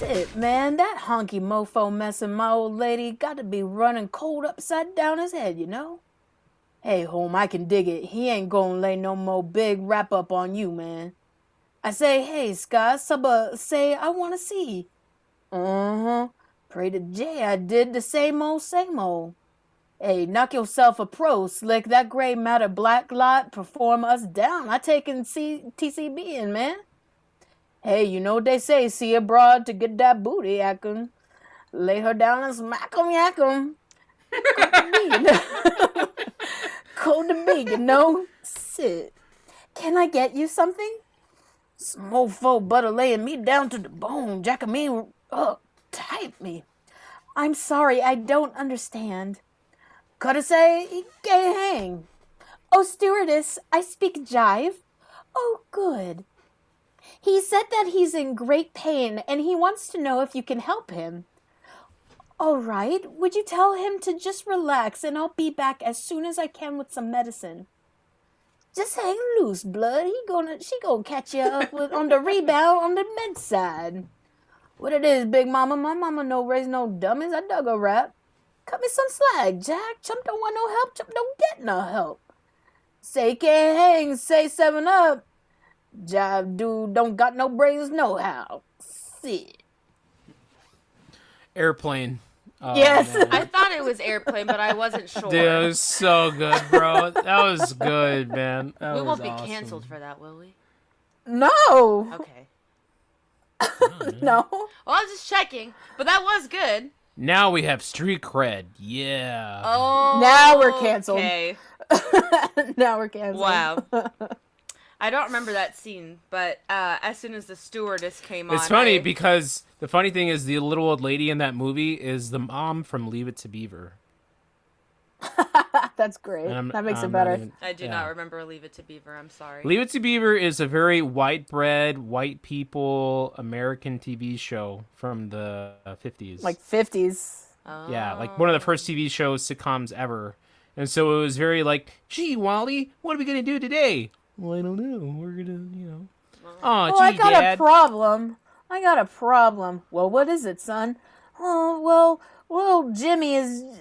Shit, man, that honky mofo messing my old lady got to be running cold upside down his head, you know? Hey, home, I can dig it. He ain't gonna lay no more big wrap up on you, man. I say, hey, Scott, Subba, say, I wanna see. Uh-huh. Pray to Jay, I did the same old, same old. Hey, knock yourself a pro, slick. That gray matter black lot perform us down. I taking TCB in, man. Hey, you know what they say, see a broad to get that booty, yakum. Lay her down and smack 'em, yakum. Cold to me, you know? Sit. Can I get you something? Some mofo butter laying me down to the bone, jacking me up, type me. I'm sorry, I don't understand. Coulda say, he can't hang. Oh, stewardess, I speak jive. Oh, good. He said that he's in great pain, and he wants to know if you can help him. All right, would you tell him to just relax, and I'll be back as soon as I can with some medicine. Just hang loose, blood. She gonna catch you up on the rebound on the bedside. What it is, big mama? My mama no raise no dummies. I dug a rap. Cut me some slack, Jack. Chump don't want no help. Chump don't get no help. Say can't hang. Say 7 up. Jive dude don't got no brains no how. Sit. Airplane. Oh, yes. Man. I thought it was Airplane, but I wasn't sure. Dude, it was so good, bro. That was good, man. We won't be canceled for that, will we? No. Okay. No. Well, I was just checking, but that was good. Now we have street cred. Yeah. Oh. Now we're canceled. Okay. Now we're canceled. Wow. I don't remember that scene, but as soon as the stewardess came on... It's funny because the funny thing is the little old lady in that movie is the mom from Leave It to Beaver. That's great. That makes it better. I do not remember Leave It to Beaver. I'm sorry. Leave It to Beaver is a very white bread, white people American TV show from the 50s. Like 50s. Oh. Yeah, like one of the first TV shows, sitcoms ever. And so it was very like, gee, Wally, what are we going to do today? Well, I don't know. We're going to, you know. Oh, gee, I got Dad. a problem. Well, what is it, son? Oh, well, little Jimmy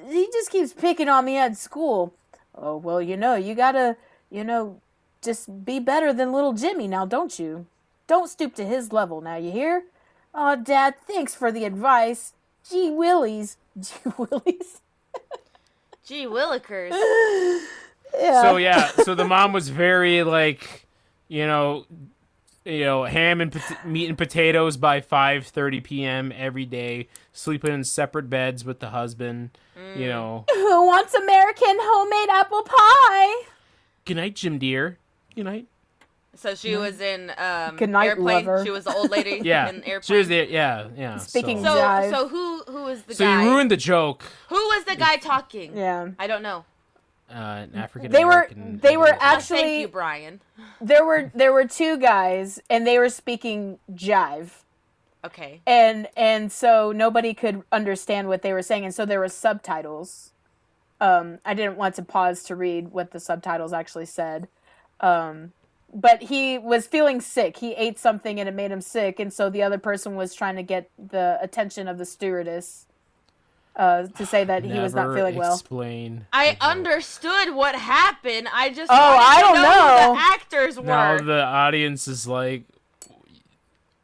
he just keeps picking on me at school. Oh, well, you gotta, just be better than little Jimmy now, don't you? Don't stoop to his level now, you hear? Oh, Dad, thanks for the advice. Gee Willies. Gee Willies. Gee Willikers. Yeah. So the mom was very like, ham and meat and potatoes by 5:30 p.m. every day, sleeping in separate beds with the husband, Who wants American homemade apple pie? Good night, Jim dear. Good night. So she was in Good night, Airplane. lover. She was the old lady Yeah. in Airplane. She was there. Yeah. Speaking So jive. who was the So guy? you ruined the joke. Who was the guy talking? Yeah. I don't know. An African They were Well, actually thank you, Brian. there were 2 guys and they were speaking jive. Okay. And so nobody could understand what they were saying, and so there were subtitles. I didn't want to pause to read what the subtitles actually said. But he was feeling sick. He ate something and it made him sick, and so the other person was trying to get the attention of the stewardess to say that he was not feeling well. Explain. I understood what happened. I just I don't wanted to know know. who the actors were. Now the audience is like,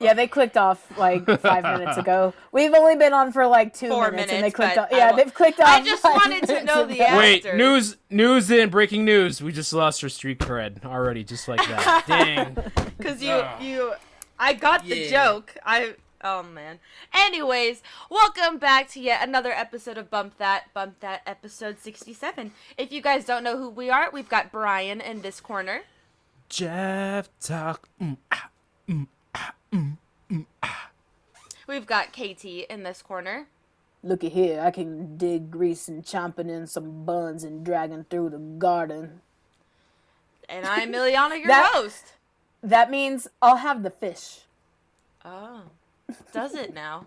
Yeah, they clicked off like 5 minutes ago. We've only been on for like 2 4 minutes, and they minutes, clicked but off. Yeah, they've clicked off. I just 5 wanted to minutes know the ago. wait, actors. news in breaking news. We just lost our street cred already, just like that. Dang. Because I got the joke. Oh, man. Anyways, welcome back to yet another episode of Bump That, episode 67. If you guys don't know who we are, we've got Brian in this corner. Jeff talk. We've got Katie in this corner. Looky here, I can dig grease and chomping in some buns and dragging through the garden. And I'm Ileana, your That- host. That means I'll have the fish. Oh. Does it now?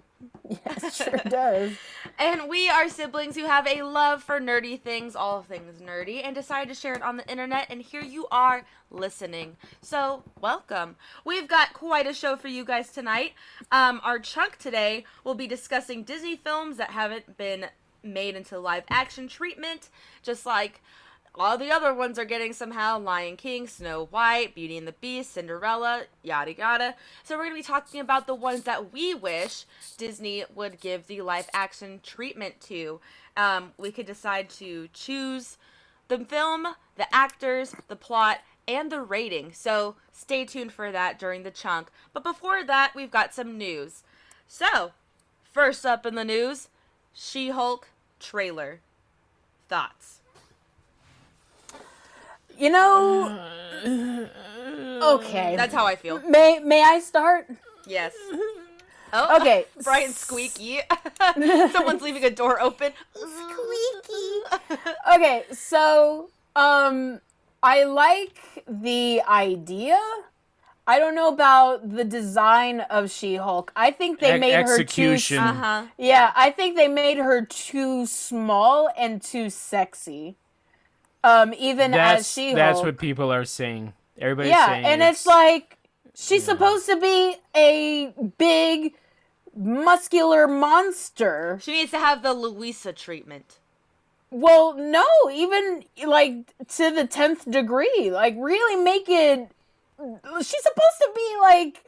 Yes, it sure does. And we are siblings who have a love for nerdy things, all things nerdy, and decided to share it on the internet, and here you are listening. So, welcome. We've got quite a show for you guys tonight. Our chunk today will be discussing Disney films that haven't been made into live action treatment, just like all the other ones are getting somehow. Lion King, Snow White, Beauty and the Beast, Cinderella, yada yada. So we're going to be talking about the ones that we wish Disney would give the live action treatment to. We could decide to choose the film, the actors, the plot, and the rating. So stay tuned for that during the chunk. But before that, we've got some news. So, first up in the news, She-Hulk trailer. Thoughts? You know, okay. That's how I feel. May I start? Yes. Oh, Okay. Brian's squeaky. Someone's leaving a door open. Squeaky. Okay, so I like the idea. I don't know about the design of She-Hulk. I think they made execution. her too. Yeah, I think they made her too small and too sexy. Even as She-Hulk. That's what people are saying. Everybody's saying. Yeah, and it's like she's supposed to be a big, muscular monster. She needs to have the Louisa treatment. Well, no, even like to the 10th degree. Like really make it. She's supposed to be like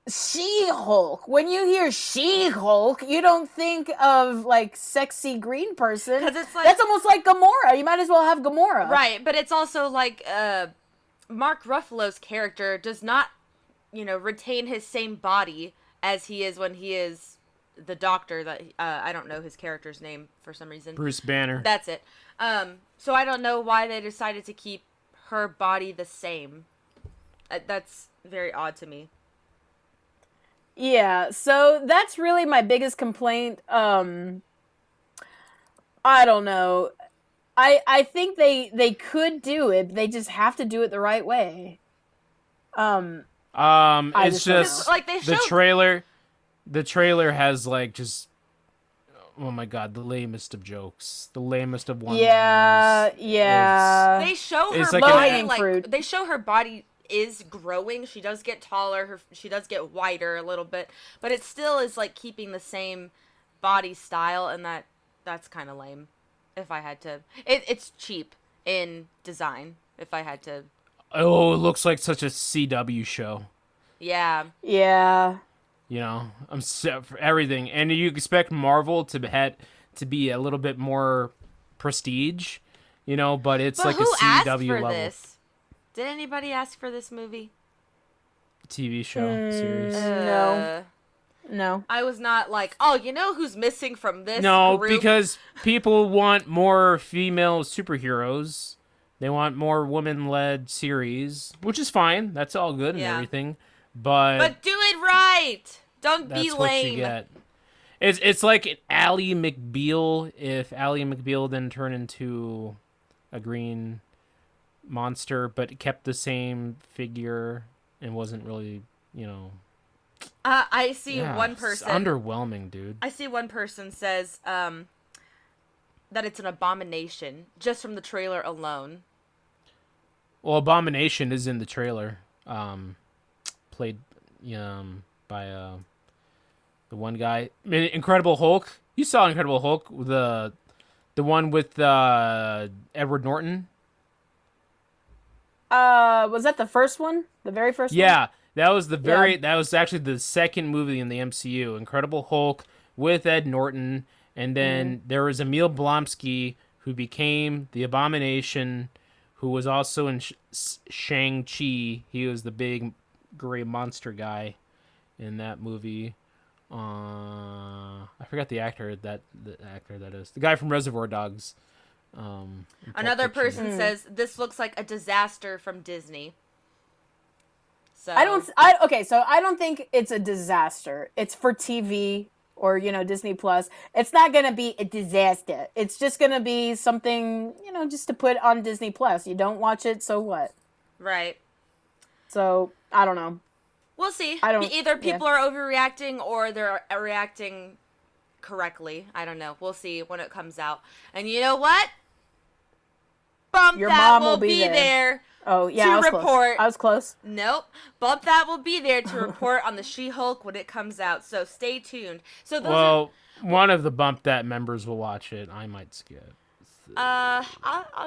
She-Hulk. When you hear She-Hulk, you don't think of like sexy green person. 'Cause it's like- that's almost like Gamora. You might as well have Gamora. Right, but it's also like Mark Ruffalo's character does not, retain his same body as he is when he is the Doctor. That I don't know his character's name for some reason. Bruce Banner. That's it. So I don't know why they decided to keep her body the same. That's very odd to me. Yeah, so that's really my biggest complaint. I don't know. I think they could do it. They just have to do it the right way. It's just Like, they the show- trailer. The trailer has like just, oh my god, the lamest of jokes, the lamest of one. Yeah. They show her It's like body, an- fruit. they show her body is growing. She does get taller. She does get wider a little bit, but it still is like keeping the same body style, and that's kind of lame. If I had to, it's cheap in design. If I had to, Oh, it looks like such a CW show. yeah. You know, I'm set for everything, and you expect Marvel to be a little bit more prestige, but it's But like who a asked CW for level this? Did anybody ask for this movie? TV show series. No. I was not like, oh, who's missing from this No, group? because people want more female superheroes. They want more women-led series, which is fine. That's all good and Yeah. everything. But do it right. Don't be that's what you lame. get. It's like Ally McBeal if Ally McBeal then turned into a green monster, but kept the same figure and wasn't really, I see one it's person. underwhelming, dude. I see one person says that it's an abomination just from the trailer alone. Well, Abomination is in the trailer. Played by the one guy. I mean, Incredible Hulk. You saw Incredible Hulk, the one with Edward Norton. Was that the first one? The very first one? Yeah, that was that was actually the second movie in the MCU. Incredible Hulk with Ed Norton, and then there was Emil Blonsky who became the Abomination, who was also in Shang-Chi. He was the big gray monster guy in that movie. I forgot the actor that is. The guy from Reservoir Dogs. Another person says this looks like a disaster from Disney. So I don't think it's a disaster. It's for TV or, Disney Plus. It's not going to be a disaster. It's just going to be something, just to put on Disney Plus. You don't watch it, so what? Right. So, I don't know. We'll see. I don't- Either yeah. people are overreacting or they're reacting correctly. I don't know. We'll see when it comes out. And you know what? Bump Your That mom will be there. Oh, yeah, To I was report. close. I was close. Nope. Bump That will be there to report on the She-Hulk when it comes out. So stay tuned. So those Well, one of the Bump That members will watch it. I might skip. I'll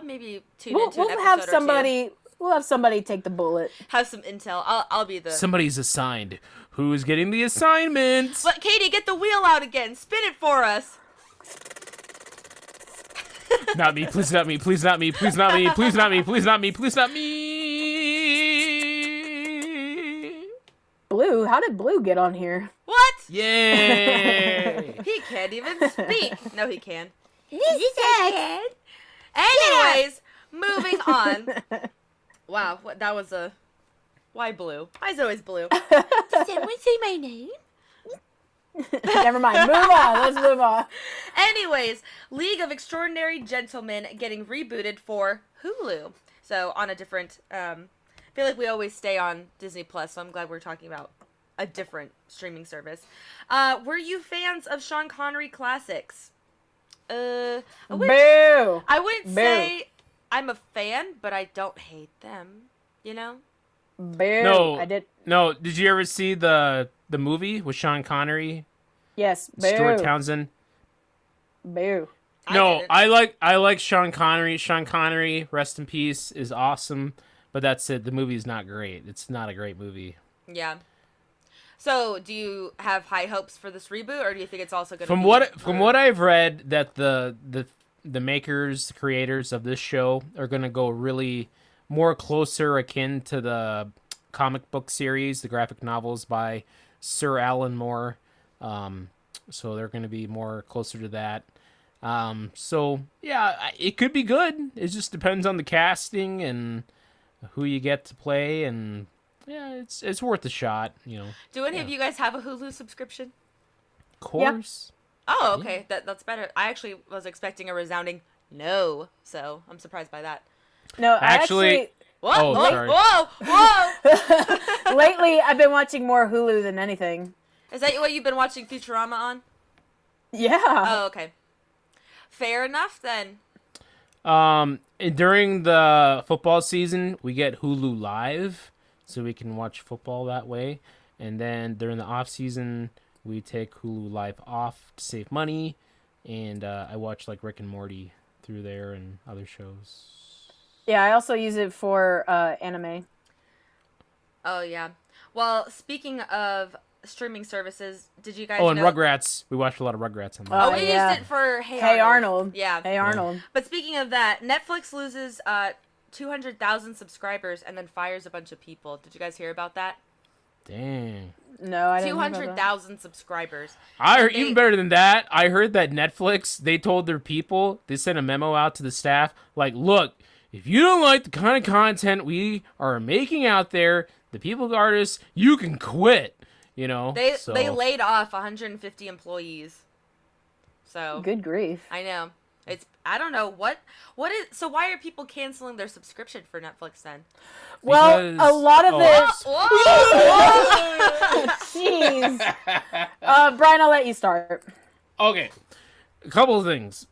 maybe tune We'll, into an we'll episode have or two. somebody. We'll have somebody take the bullet. Have some intel. I'll be the. Somebody's assigned. Who's getting the assignment? But Katie, get the wheel out again. Spin it for us. Not me. Please not me. Please not me. Please not me. Please not me. Please not me. Please not me. Blue, how did Blue get on here? What? Yay! He can't even speak. No, he can. Yes, I can. Anyways, moving on. Wow, that was a. Why Blue? Why's always Blue? Did someone say my name? Never mind. Move on. Let's move on. Anyways, League of Extraordinary Gentlemen getting rebooted for Hulu. So on a different. I feel like we always stay on Disney Plus, so I'm glad we're talking about a different streaming service. Were you fans of Sean Connery classics? Boo. I wouldn't Boo. say I'm a fan, but I don't hate them. You know? Boo. No, I did. No, did you ever see the movie with Sean Connery, Yes. Boo. Stuart Townsend? Boo. No, didn't. I like Sean Connery. Sean Connery, rest in peace, is awesome. But that's it. The movie's not great. It's not a great movie. Yeah. So, do you have high hopes for this reboot, or do you think it's also going to From what I've read, that the makers, the creators of this show are going to go really more closer akin to the comic book series, the graphic novels by Sir Alan Moore. So they're going to be more closer to that. So yeah, it could be good. It just depends on the casting and who you get to play, and yeah, it's worth a shot. You know. Do any of you guys have a Hulu subscription? Of course. Oh, okay. That's better. I actually was expecting a resounding no, so I'm surprised by that. No, I Actually- What? Oh, Whoa, sorry. whoa! lately I've been watching more Hulu than anything. Is that what you've been watching Futurama on? Yeah. Oh, okay. Fair enough then. And during the football season, we get Hulu Live, so we can watch football that way. And then during the off season, we take Hulu Live off to save money. And I watch like Rick and Morty through there and other shows. Yeah, I also use it for anime. Oh yeah. Well, speaking of streaming services, did you guys Oh, and know? Rugrats. We watched a lot of Rugrats on Oh, that. Oh, we yeah. used it for Hey, Hey Arnold. Yeah. Hey Arnold. But speaking of that, Netflix loses 200,000 subscribers and then fires a bunch of people. Did you guys hear about that? Dang. No, I didn't. 200,000 subscribers. I heard, And they- even better than that, I heard that Netflix, they told their people, they sent a memo out to the staff, like, look, if you don't like the kind of content we are making out there, the people artists, you can quit. You know, They laid off 150 employees. So Good grief. I know. I don't know what is so why are people canceling their subscription for Netflix then? Well, Because- a lot of Oh, it. Jeez. Brian, I'll let you start. Okay, a couple of things.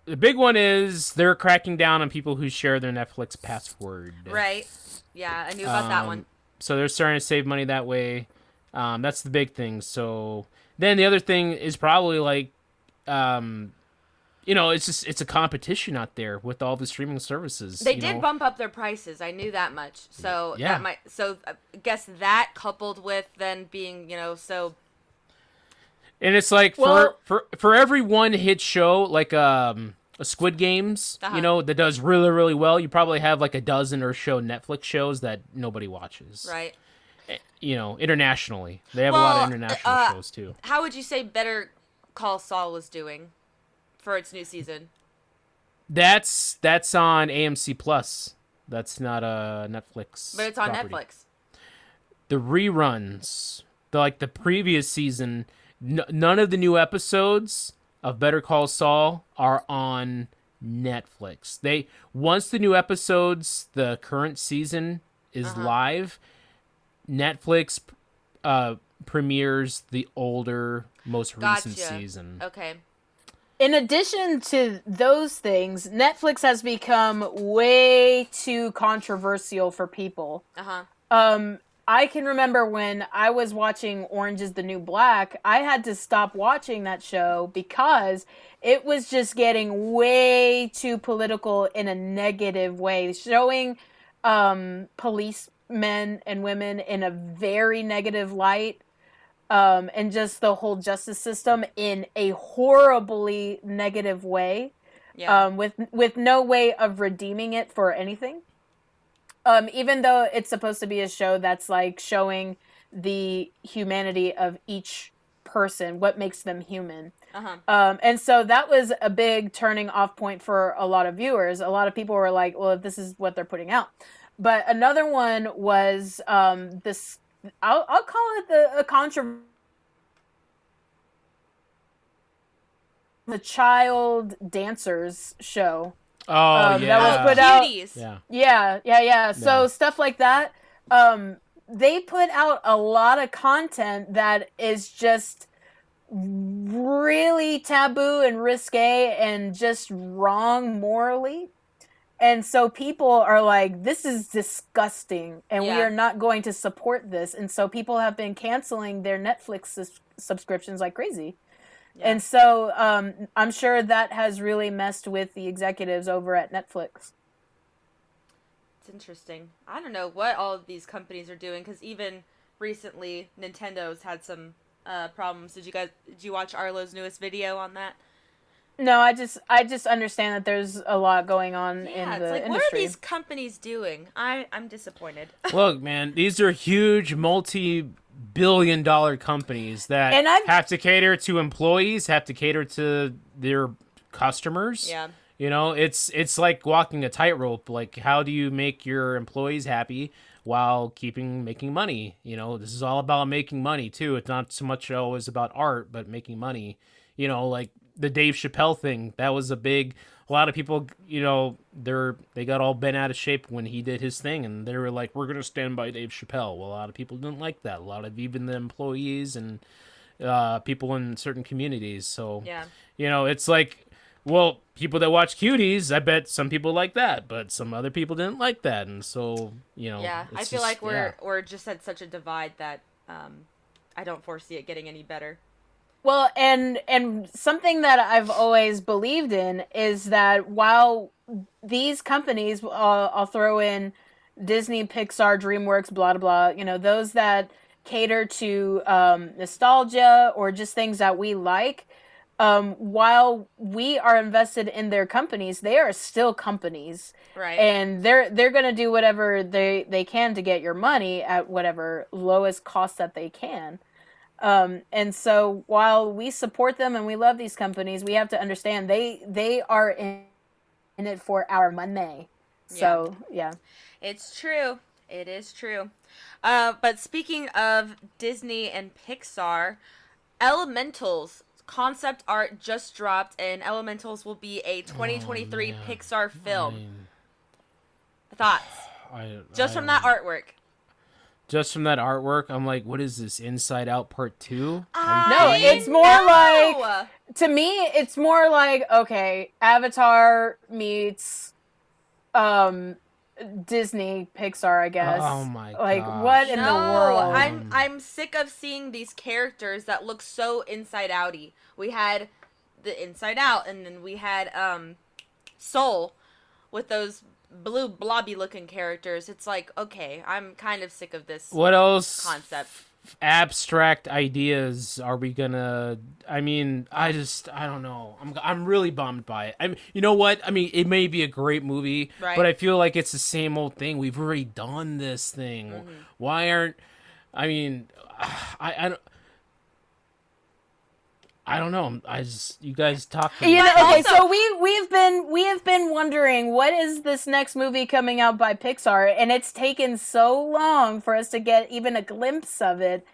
The big one is they're cracking down on people who share their Netflix password. Right. Yeah, I knew about that one. So they're starting to save money that way. That's the big thing. So then the other thing is probably like, it's a competition out there with all the streaming services. They you did know? bump up their prices. I knew that much. So Yeah. I guess that coupled with then being, so And it's like Well- for every one hit show, like a Squid Games, Uh-huh. that does really, really well, you probably have like a dozen or so Netflix shows that nobody watches. right. Internationally. They have a lot Well, of international shows too. How would you say Better Call Saul was doing for its new season? That's on AMC Plus. That's not a Netflix. But it's on property. Netflix. The reruns, the previous season, none of the new episodes of Better Call Saul are on Netflix. Once the new episodes, the current season is live, Netflix premieres the older, most recent season. Okay. In addition to those things, Netflix has become way too controversial for people. I can remember when I was watching Orange is the New Black, I had to stop watching that show because it was just getting way too political in a negative way, showing policemen and women in a very negative light. And just the whole justice system in a horribly negative way, with no way of redeeming it for anything. Even though it's supposed to be a show that's like showing the humanity of each person, what makes them human. And so that was a big turning off point for a lot of viewers. A lot of people were like, well, if this is what they're putting out. But another one was this. I'll call it a controversy. The child dancers show. Oh, yeah. That was put Cuties. out. Yeah. So stuff like that. They put out a lot of content that is just really taboo and risque and just wrong morally. And so people are like, this is disgusting, and we are not going to support this. And so people have been canceling their Netflix subscriptions like crazy. Yeah. And so I'm sure that has really messed with the executives over at Netflix. It's interesting. I don't know what all of these companies are doing, because even recently, Nintendo's had some problems. Did you watch Arlo's newest video on that? No, I just understand that there's a lot going on in the industry. What are these companies doing? I'm disappointed. Look, man, these are huge multi-billion-dollar companies that have to cater to employees, have to cater to their customers. Yeah. You know, it's like walking a tightrope. Like, how do you make your employees happy while making money? You know, this is all about making money too. It's not so much always about art, but making money. You know, like the Dave Chappelle thing, that was a lot of people, you know, they got all bent out of shape when he did his thing, and they were like, we're going to stand by Dave Chappelle. Well, a lot of people didn't like that. A lot of even the employees and people in certain communities. So, you know, it's like, well, people that watch Cuties, I bet some people like that, but some other people didn't like that. And so, you know. Yeah, I feel like we're just at such a divide that I don't foresee it getting any better. Well, and something that I've always believed in is that while these companies, I'll throw in Disney, Pixar, DreamWorks, blah, blah, blah, you know, those that cater to nostalgia or just things that we like, while we are invested in their companies, they are still companies. Right. And they're going to do whatever they can to get your money at whatever lowest cost that they can. And so while we support them and we love these companies, we have to understand they are in it for our money. So, yeah. It's true. It is true. But speaking of Disney and Pixar, Elementals concept art just dropped, and Elementals will be a 2023 Pixar film. Thoughts? From that artwork. Just from that artwork, I'm like, what is this, Inside Out Part 2? No, it's more like, to me, it's more like, okay, Avatar meets Disney, Pixar, I guess. Oh my god. Like, what in the world? I'm sick of seeing these characters that look so Inside Outy. We had the Inside Out, and then we had Soul with those blue blobby looking characters. It's like, okay, I'm kind of sick of this. What else concept? Abstract ideas are we gonna? I mean, I don't know. I'm really bummed by it. You know what? I mean, it may be a great movie, right, but I feel like it's the same old thing. We've already done this thing. Mm-hmm. Why aren't? I mean, I don't know. You guys talk. Okay, so we have been wondering, what is this next movie coming out by Pixar, and it's taken so long for us to get even a glimpse of it,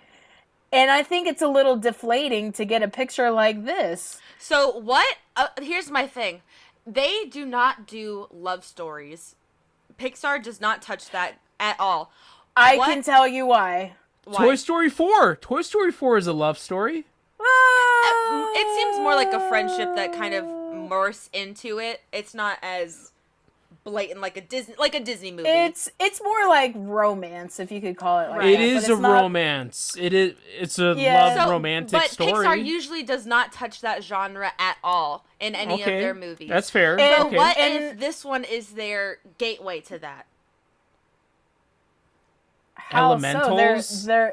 and I think it's a little deflating to get a picture like this. So what? Here's my thing: they do not do love stories. Pixar does not touch that at all. I What? can tell you why. Why? Toy Story 4. Toy Story 4 is a love story. It seems more like a friendship that kind of morphs into it. It's not as blatant like a Disney movie. It's more like romance, if you could call it like Right. It that. is but a it's not- romance. It's a Yeah. love romantic but story. Pixar usually does not touch that genre at all in any of their movies. That's fair. And- So okay. what And- if this one is their gateway to that? How Elementals? So?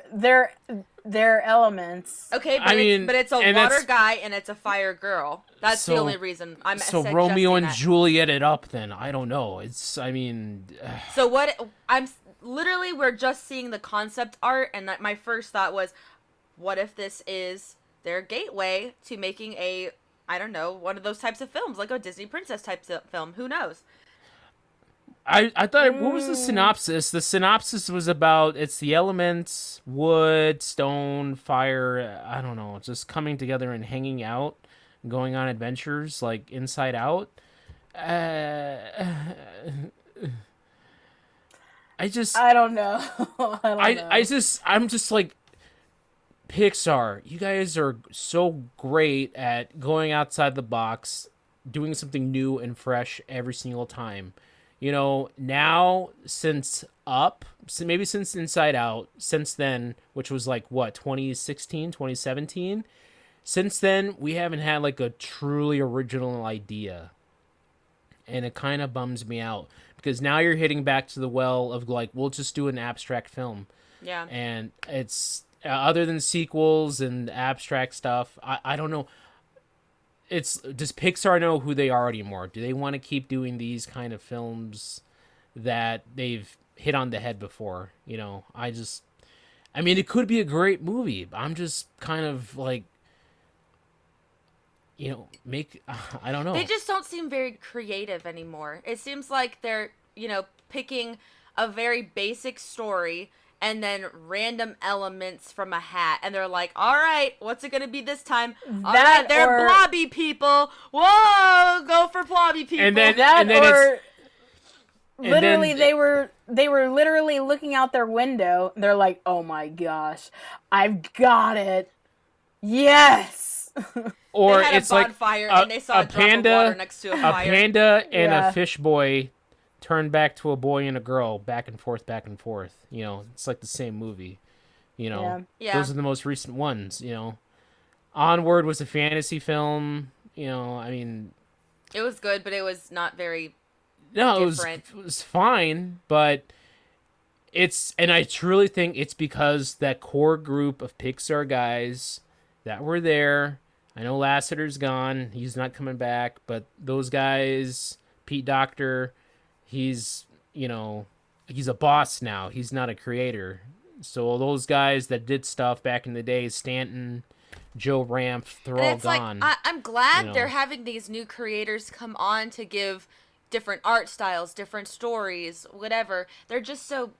They're elements. Okay, but I mean, it's a and water that's- guy and it's a fire girl. That's the So- only reason I'm So suggesting Romeo and that. Juliet it up then. I don't know. So what literally we're just seeing the concept art, and that my first thought was, what if this is their gateway to making a, I don't know, one of those types of films, like a Disney princess type of film. Who knows? I thought, what was the synopsis? The synopsis was about, it's the elements, wood, stone, fire, I don't know, just coming together and hanging out, going on adventures, like Inside Out. I don't know. I don't know. I'm just like, Pixar, you guys are so great at going outside the box, doing something new and fresh every single time. You know, now since Up, maybe since Inside Out, since then, which was like, what, 2016, 2017? Since then, we haven't had like a truly original idea. And it kind of bums me out. Because now you're hitting back to the well of like, we'll just do an abstract film. Yeah. And it's, other than sequels and abstract stuff, I don't know. Does Pixar know who they are anymore? Do they want to keep doing these kind of films that they've hit on the head before? You know, I mean, it could be a great movie. I'm just kind of like, you know, I don't know. They just don't seem very creative anymore. It seems like they're, picking a very basic story and then random elements from a hat, and they're like, all right, what's it gonna be this time? All right, they're blobby people. Whoa, go for blobby people. And then literally they were literally looking out their window. They're like, oh my gosh, I've got it. Yes. Or they had it's a like bonfire and they saw a drop of water next to a fire. A panda and Yeah. a fish boy turn back to a boy and a girl, back and forth, back and forth. You know, it's like the same movie. You know, Yeah. Those are the most recent ones. You know, Onward was a fantasy film. You know, I mean, It was good, but it was not very it was fine, but and I truly think it's because that core group of Pixar guys that were there. I know Lasseter's gone; he's not coming back. But those guys, Pete Docter, he's a boss now. He's not a creator. So those guys that did stuff back in the day, Stanton, Joe Ramp, they're all gone. Like, I'm glad they're having these new creators come on to give different art styles, different stories, whatever. They're just so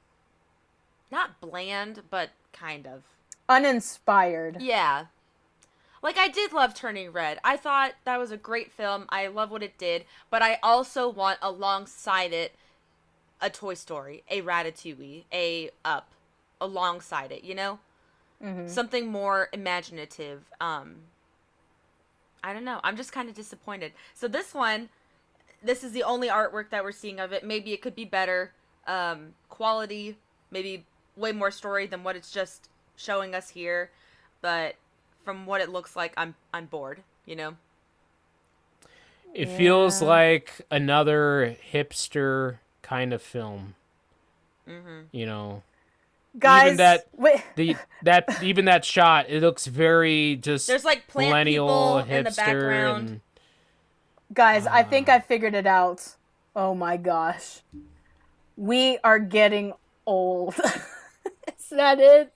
not bland, but kind of uninspired. Yeah. Like, I did love Turning Red. I thought that was a great film. I love what it did. But I also want alongside it a Toy Story, a Ratatouille, a Up, alongside it, you know? Mm-hmm. Something more imaginative. I don't know. I'm just kind of disappointed. So this is the only artwork that we're seeing of it. Maybe it could be better quality, maybe way more story than what it's just showing us here. But from what it looks like, I'm bored, you know? It feels like another hipster kind of film. Mm-hmm. You know, Guys, even that shot, it looks very just there's like plant millennial people in the hipster. background. Guys, I think I figured it out. Oh my gosh. We are getting old. Is that it?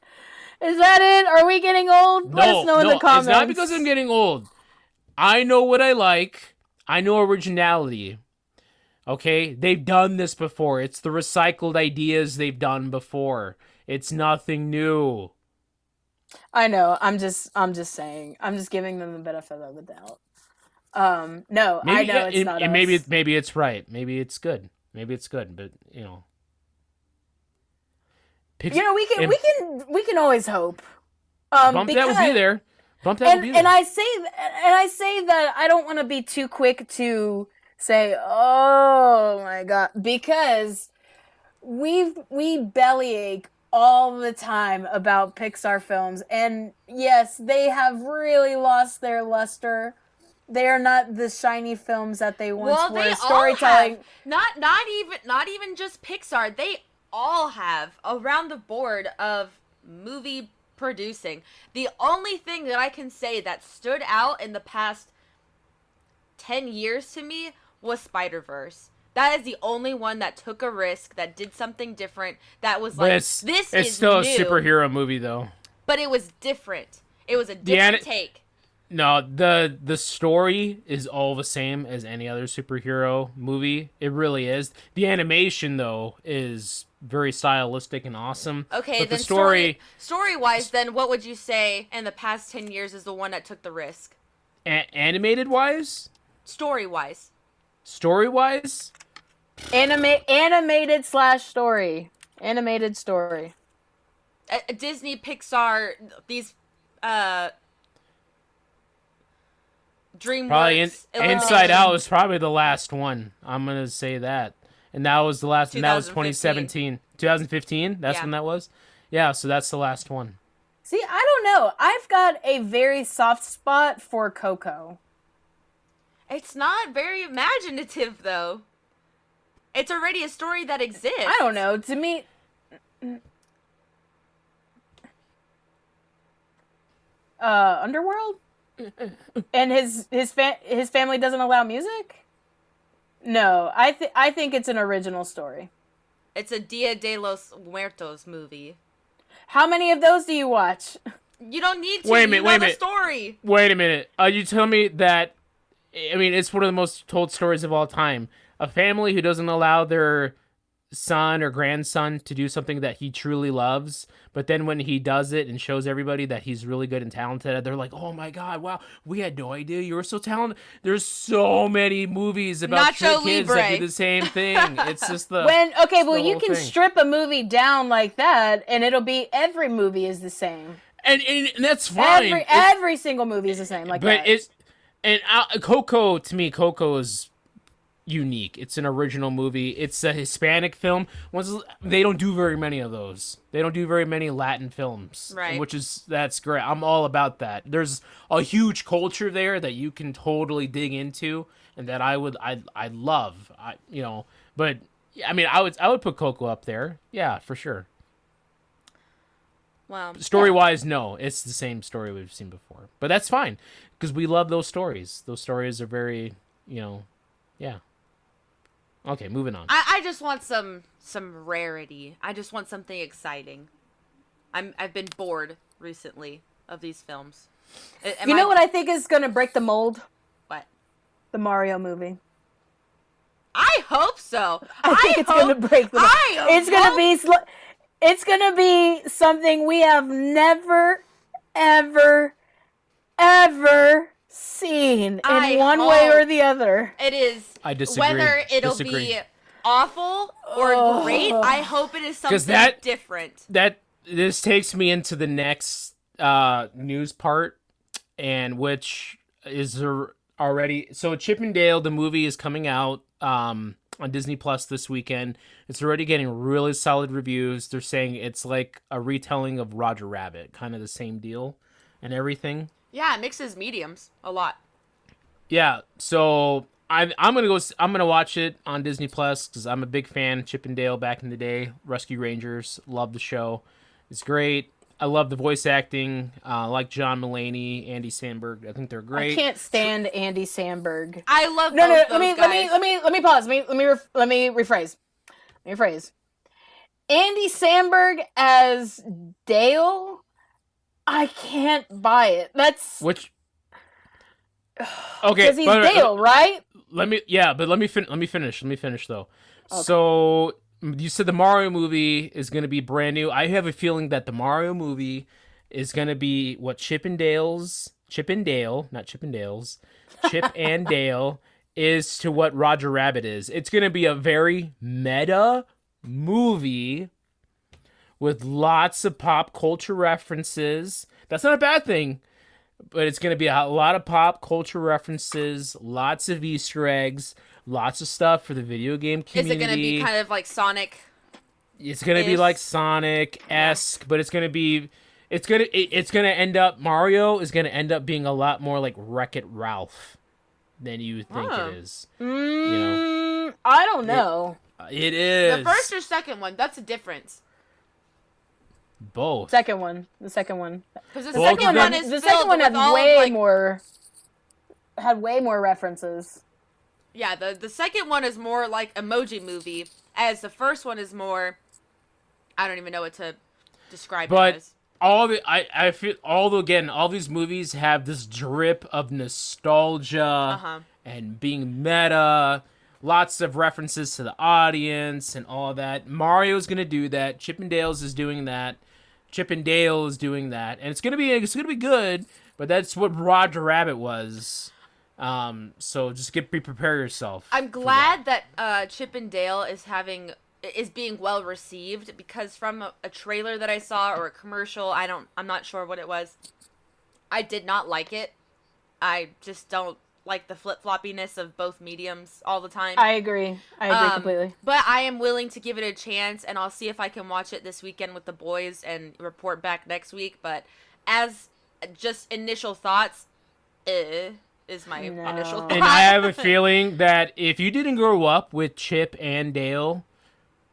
Is that it? Are we getting old? Let us know in the comments. It's not because I'm getting old. I know what I like. I know originality. Okay? They've done this before. It's the recycled ideas they've done before. It's nothing new. I know. I'm just saying. I'm just giving them the benefit of the doubt. No, I know it's not us. Maybe it's right. Maybe it's good. But, you know. Pixar, we can always hope. Bump That will be there. Bump That will be there. And I say that I don't want to be too quick to say, oh my god, because we bellyache all the time about Pixar films, and yes, they have really lost their luster. They are not the shiny films that they once were. They Storytelling, all have. Not even just Pixar. They all have around the board of movie producing. The only thing that I can say that stood out in the past 10 years to me was Spider-Verse. That is the only one that took a risk, that did something different, that was like, this is It's still new, a superhero movie, though. but it was different. It was a different take. No, the story is all the same as any other superhero movie. It really is. The animation, though, is very stylistic and awesome. Okay, but then the story-wise, then what would you say in the past 10 years is the one that took the risk? Animated-wise? Story-wise. Story-wise? animated / story. Animated story. Disney, Pixar, these DreamWorks. Probably Inside Out was probably the last one. I'm gonna say that, and that was the last. And that was 2017, 2015. That's when that was. Yeah, so that's the last one. See, I don't know. I've got a very soft spot for Coco. It's not very imaginative, though. It's already a story that exists. I don't know. To me, Underworld, and his family doesn't allow music. No, I think it's an original story. It's a Dia de los Muertos movie. How many of those do you watch? You don't need to. Wait a minute. You know the story. Wait a minute. You tell me that? I mean, it's one of the most told stories of all time. A family who doesn't allow their son or grandson to do something that he truly loves, but then when he does it and shows everybody that he's really good and talented, they're like, oh my god, wow, we had no idea you were so talented. There's so many movies about Nacho kids Libre. that do the same thing. It's just the you can strip a movie down like that and it'll be every movie is the same, and that's fine. Every single movie is the same, like but that. Coco, to me, Coco is unique. It's an original movie. It's a Hispanic film. They don't do very many of those. They don't do very many Latin films, right? That's great. I'm all about that. There's a huge culture there that you can totally dig into, and that I love. But I mean, I would put Coco up there. Yeah, for sure. Wow. Story-wise, no, it's the same story we've seen before, but that's fine because we love those stories. Those stories are very, yeah. Okay, moving on. I just want some rarity. I just want something exciting. I've been bored recently of these films. You know what I think is going to break the mold? What? The Mario movie. I hope so. I think it's going to break the mold. It's going to be something we have never, ever, ever seen in one way or the other. It is. I disagree. Whether it'll be awful or great, I hope it is something different. This takes me into the next news part, and which is already. So Chip and Dale, the movie, is coming out on Disney Plus this weekend. It's already getting really solid reviews. They're saying it's like a retelling of Roger Rabbit, kind of the same deal and everything. Yeah, it mixes mediums a lot. Yeah, so I'm gonna watch it on Disney Plus because I'm a big fan. Chip and Dale back in the day, Rescue Rangers, love the show. It's great. I love the voice acting. Like John Mulaney, Andy Samberg. I think they're great. I can't stand Andy Samberg. I love no. those Let me pause. Let me rephrase. Andy Samberg as Dale. I can't buy it. That's which. Okay, because he's Dale, right? Let me finish though. Okay. So you said the Mario movie is going to be brand new. I have a feeling that the Mario movie is going to be what Chip and Dale is to what Roger Rabbit is. It's going to be a very meta movie with lots of pop culture references. That's not a bad thing, but it's going to be a lot of pop culture references, lots of Easter eggs, lots of stuff for the video game Is community. it going to be kind of like Sonic? It's going to be like Sonic-esque, but it's going to be... It's gonna end up... Mario is going to end up being a lot more like Wreck-It Ralph than you think it is. You know? I don't know. It is. The first or second one, that's a difference. Both. The second one. Because the Well, second one is The filled second one with had all way of, like, more. Had way more references. Yeah, the second one is more like Emoji Movie, as the first one is more... I don't even know what to describe it as. I feel all these movies have this drip of nostalgia and being meta, lots of references to the audience and all that. Mario's gonna do that. Chippendales is doing that. Chippendale is doing that, and it's gonna be good. But that's what Roger Rabbit was. So just prepare yourself. I'm glad that Chippendale is being well received, because from a trailer that I saw or a commercial, I'm not sure what it was. I did not like it. I just don't like the flip-floppiness of both mediums all the time. I agree completely. But I am willing to give it a chance, and I'll see if I can watch it this weekend with the boys and report back next week. But as just initial thoughts, is my initial thought. And I have a feeling that if you didn't grow up with Chip and Dale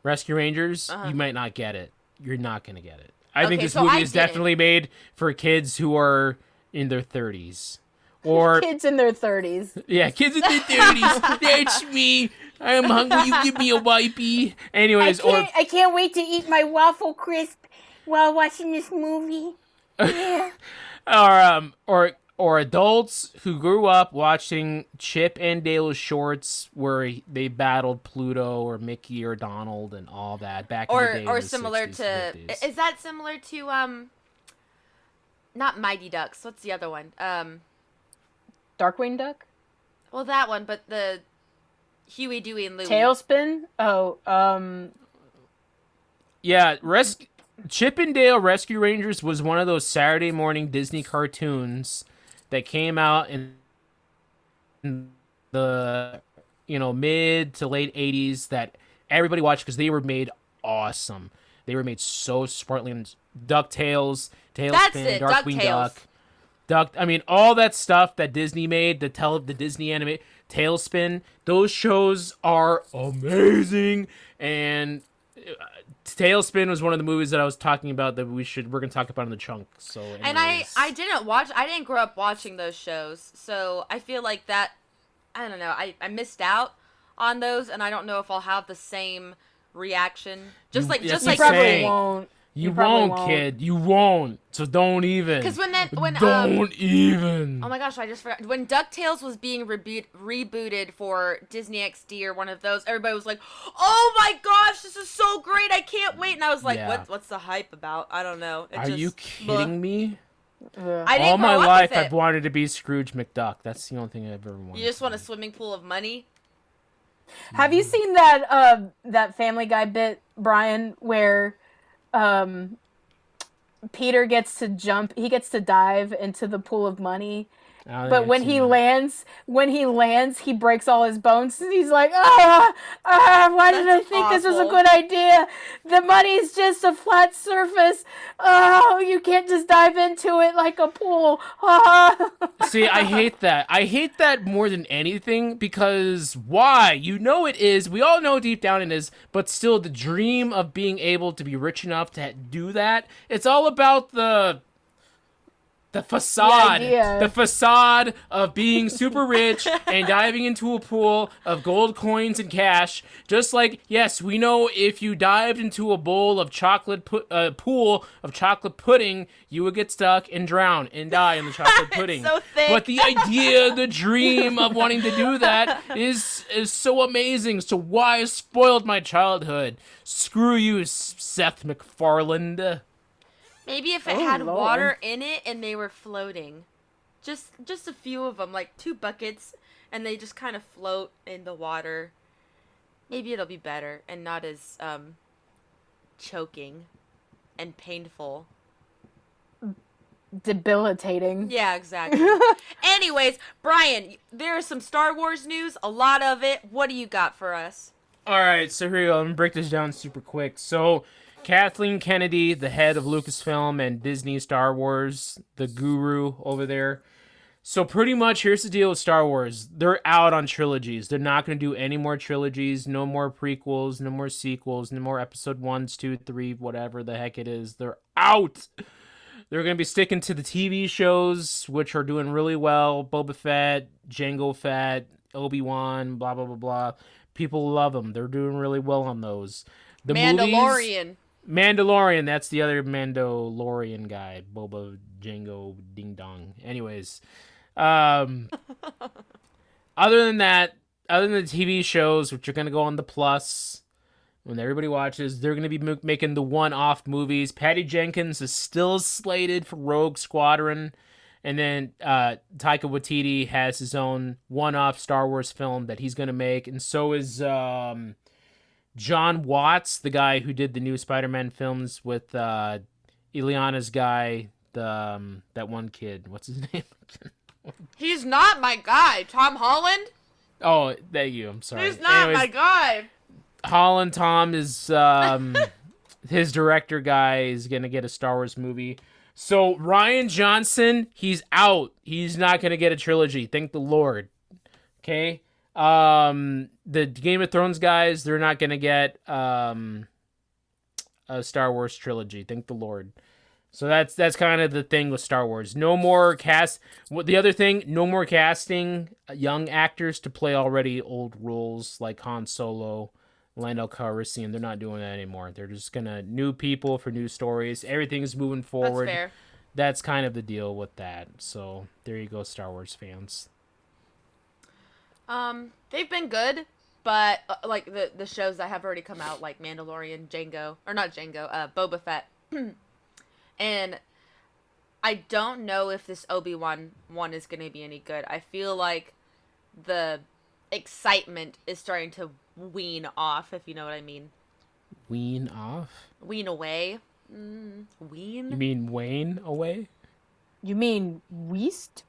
Rescue Rangers, you might not get it. You're not going to get it. I think this movie is definitely made for kids who are in their 30s. Or kids in their 30s. Yeah, kids in their 30s. That's me. I am hungry. You give me a wipey. Anyways, I can't wait to eat my waffle crisp while watching this movie. Yeah. or adults who grew up watching Chip and Dale shorts where they battled Pluto or Mickey or Donald and all that back in the day. Or in the similar 60s, to 50s. is that similar to not Mighty Ducks? What's the other one? Darkwing Duck? Well, that one, but the Huey, Dewey, and Louie. Tailspin? Oh, Yeah, Chip and Dale Rescue Rangers was one of those Saturday morning Disney cartoons that came out in the mid to late 80s that everybody watched because they were made awesome. They were made so smartly. DuckTales, Tailspin, Darkwing Duck. I mean, all that stuff that Disney made, the Disney anime, Tailspin, those shows are amazing. And Tailspin was one of the movies that I was talking about that we're going to talk about in the chunk. So, anyways. And I didn't grow up watching those shows, so I feel like that, I don't know, I missed out on those, and I don't know if I'll have the same reaction. you probably won't. You won't, kid. You won't. So don't even. Because don't even. Oh my gosh, I just forgot. When DuckTales was being rebooted for Disney XD or one of those, everybody was like, "Oh my gosh, this is so great! I can't wait!" And I was like, "What's the hype about? I don't know." Are you kidding me? I didn't All my grow up life, with it. I've wanted to be Scrooge McDuck. That's the only thing I've ever wanted. You just want a swimming pool of money? Have you seen that Family Guy bit, Brian, where Peter gets to dive into the pool of money, but when he lands, he breaks all his bones, and he's like, why did I think this was a good idea? The money's just a flat surface. Oh, you can't just dive into it like a pool. See, I hate that. I hate that more than anything, because why? You know it is. We all know deep down it is, but still the dream of being able to be rich enough to do that, it's all about the facade, the facade of being super rich and diving into a pool of gold coins and cash. Just like, yes, we know if you dived into a bowl of pool of chocolate pudding, you would get stuck and drown and die in the chocolate pudding. So thick. But the idea, the dream of wanting to do that is so amazing. So why spoiled my childhood? Screw you, Seth MacFarlane. Maybe if it had water in it and they were floating. Just a few of them, like 2 buckets, and they just kind of float in the water. Maybe it'll be better and not as choking. and painful. Debilitating. Yeah, exactly. Anyways, Brian, there's some Star Wars news, a lot of it. What do you got for us? All right, so here we go. Let me break this down super quick. So, Kathleen Kennedy, the head of Lucasfilm and Disney Star Wars, the guru over there. So pretty much, here's the deal with Star Wars. They're out on trilogies. They're not going to do any more trilogies, no more prequels, no more sequels, no more episode 1s, 2, 3, whatever the heck it is. They're out. They're going to be sticking to the TV shows, which are doing really well. Boba Fett, Jango Fett, Obi-Wan, blah, blah, blah, blah. People love them. They're doing really well on those. The Mandalorian. Mandalorian, that's the other Mandalorian guy. Boba, Jango, Ding Dong. Anyways. Other than that, other than the TV shows, which are going to go on the Plus when everybody watches, they're going to be making the one-off movies. Patty Jenkins is still slated for Rogue Squadron. And then Taika Waititi has his own one-off Star Wars film that he's going to make. And so is John Watts, the guy who did the new Spider-Man films with Ileana's guy, that one kid. What's his name? He's not my guy. Tom Holland? Oh, thank you. I'm sorry. He's not my guy. Holland Tom is his director guy is going to get a Star Wars movie. So Rian Johnson, he's out. He's not going to get a trilogy. Thank the Lord. Okay? The Game of Thrones guys, they're not going to get a Star Wars trilogy. Thank the Lord. So that's kind of the thing with Star Wars. No more cast. The other thing, no more casting young actors to play already old roles like Han Solo, Lando Calrissian. They're not doing that anymore. They're just gonna new people for new stories. Everything's moving forward. That's fair. That's kind of the deal with that. So there you go, Star Wars fans. They've been good, but like the shows that have already come out, like Mandalorian, Boba Fett. And I don't know if this Obi-Wan one is going to be any good. I feel like the excitement is starting to wean off, if you know what I mean. Wean off? Wean away. Wean? You mean wane away? You mean West?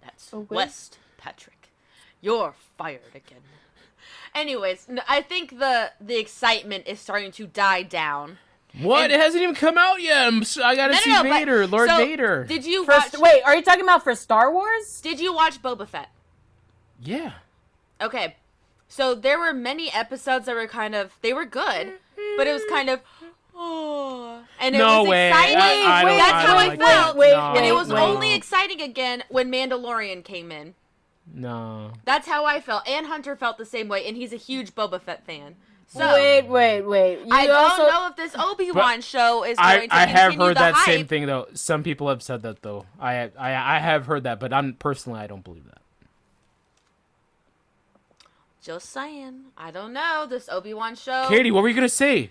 That's West, Patrick. You're fired again. Anyways, I think the excitement is starting to die down. What? And it hasn't even come out yet. I gotta see Vader, Lord Vader. Did you Wait, are you talking about for Star Wars? Did you watch Boba Fett? Yeah. Okay. So there were many episodes that were they were good, but it was kind of, and it was exciting. That's how I felt. And it was only exciting again when Mandalorian came in. No. That's how I felt. And Hunter felt the same way, and he's a huge Boba Fett fan. So, wait. I don't know if this Obi-Wan show is going to I have heard that hype. same thing, though. Some people have said that, though. I have heard that, but I don't believe that. Just saying. I don't know. This Obi-Wan show. Katie, what were you going to say?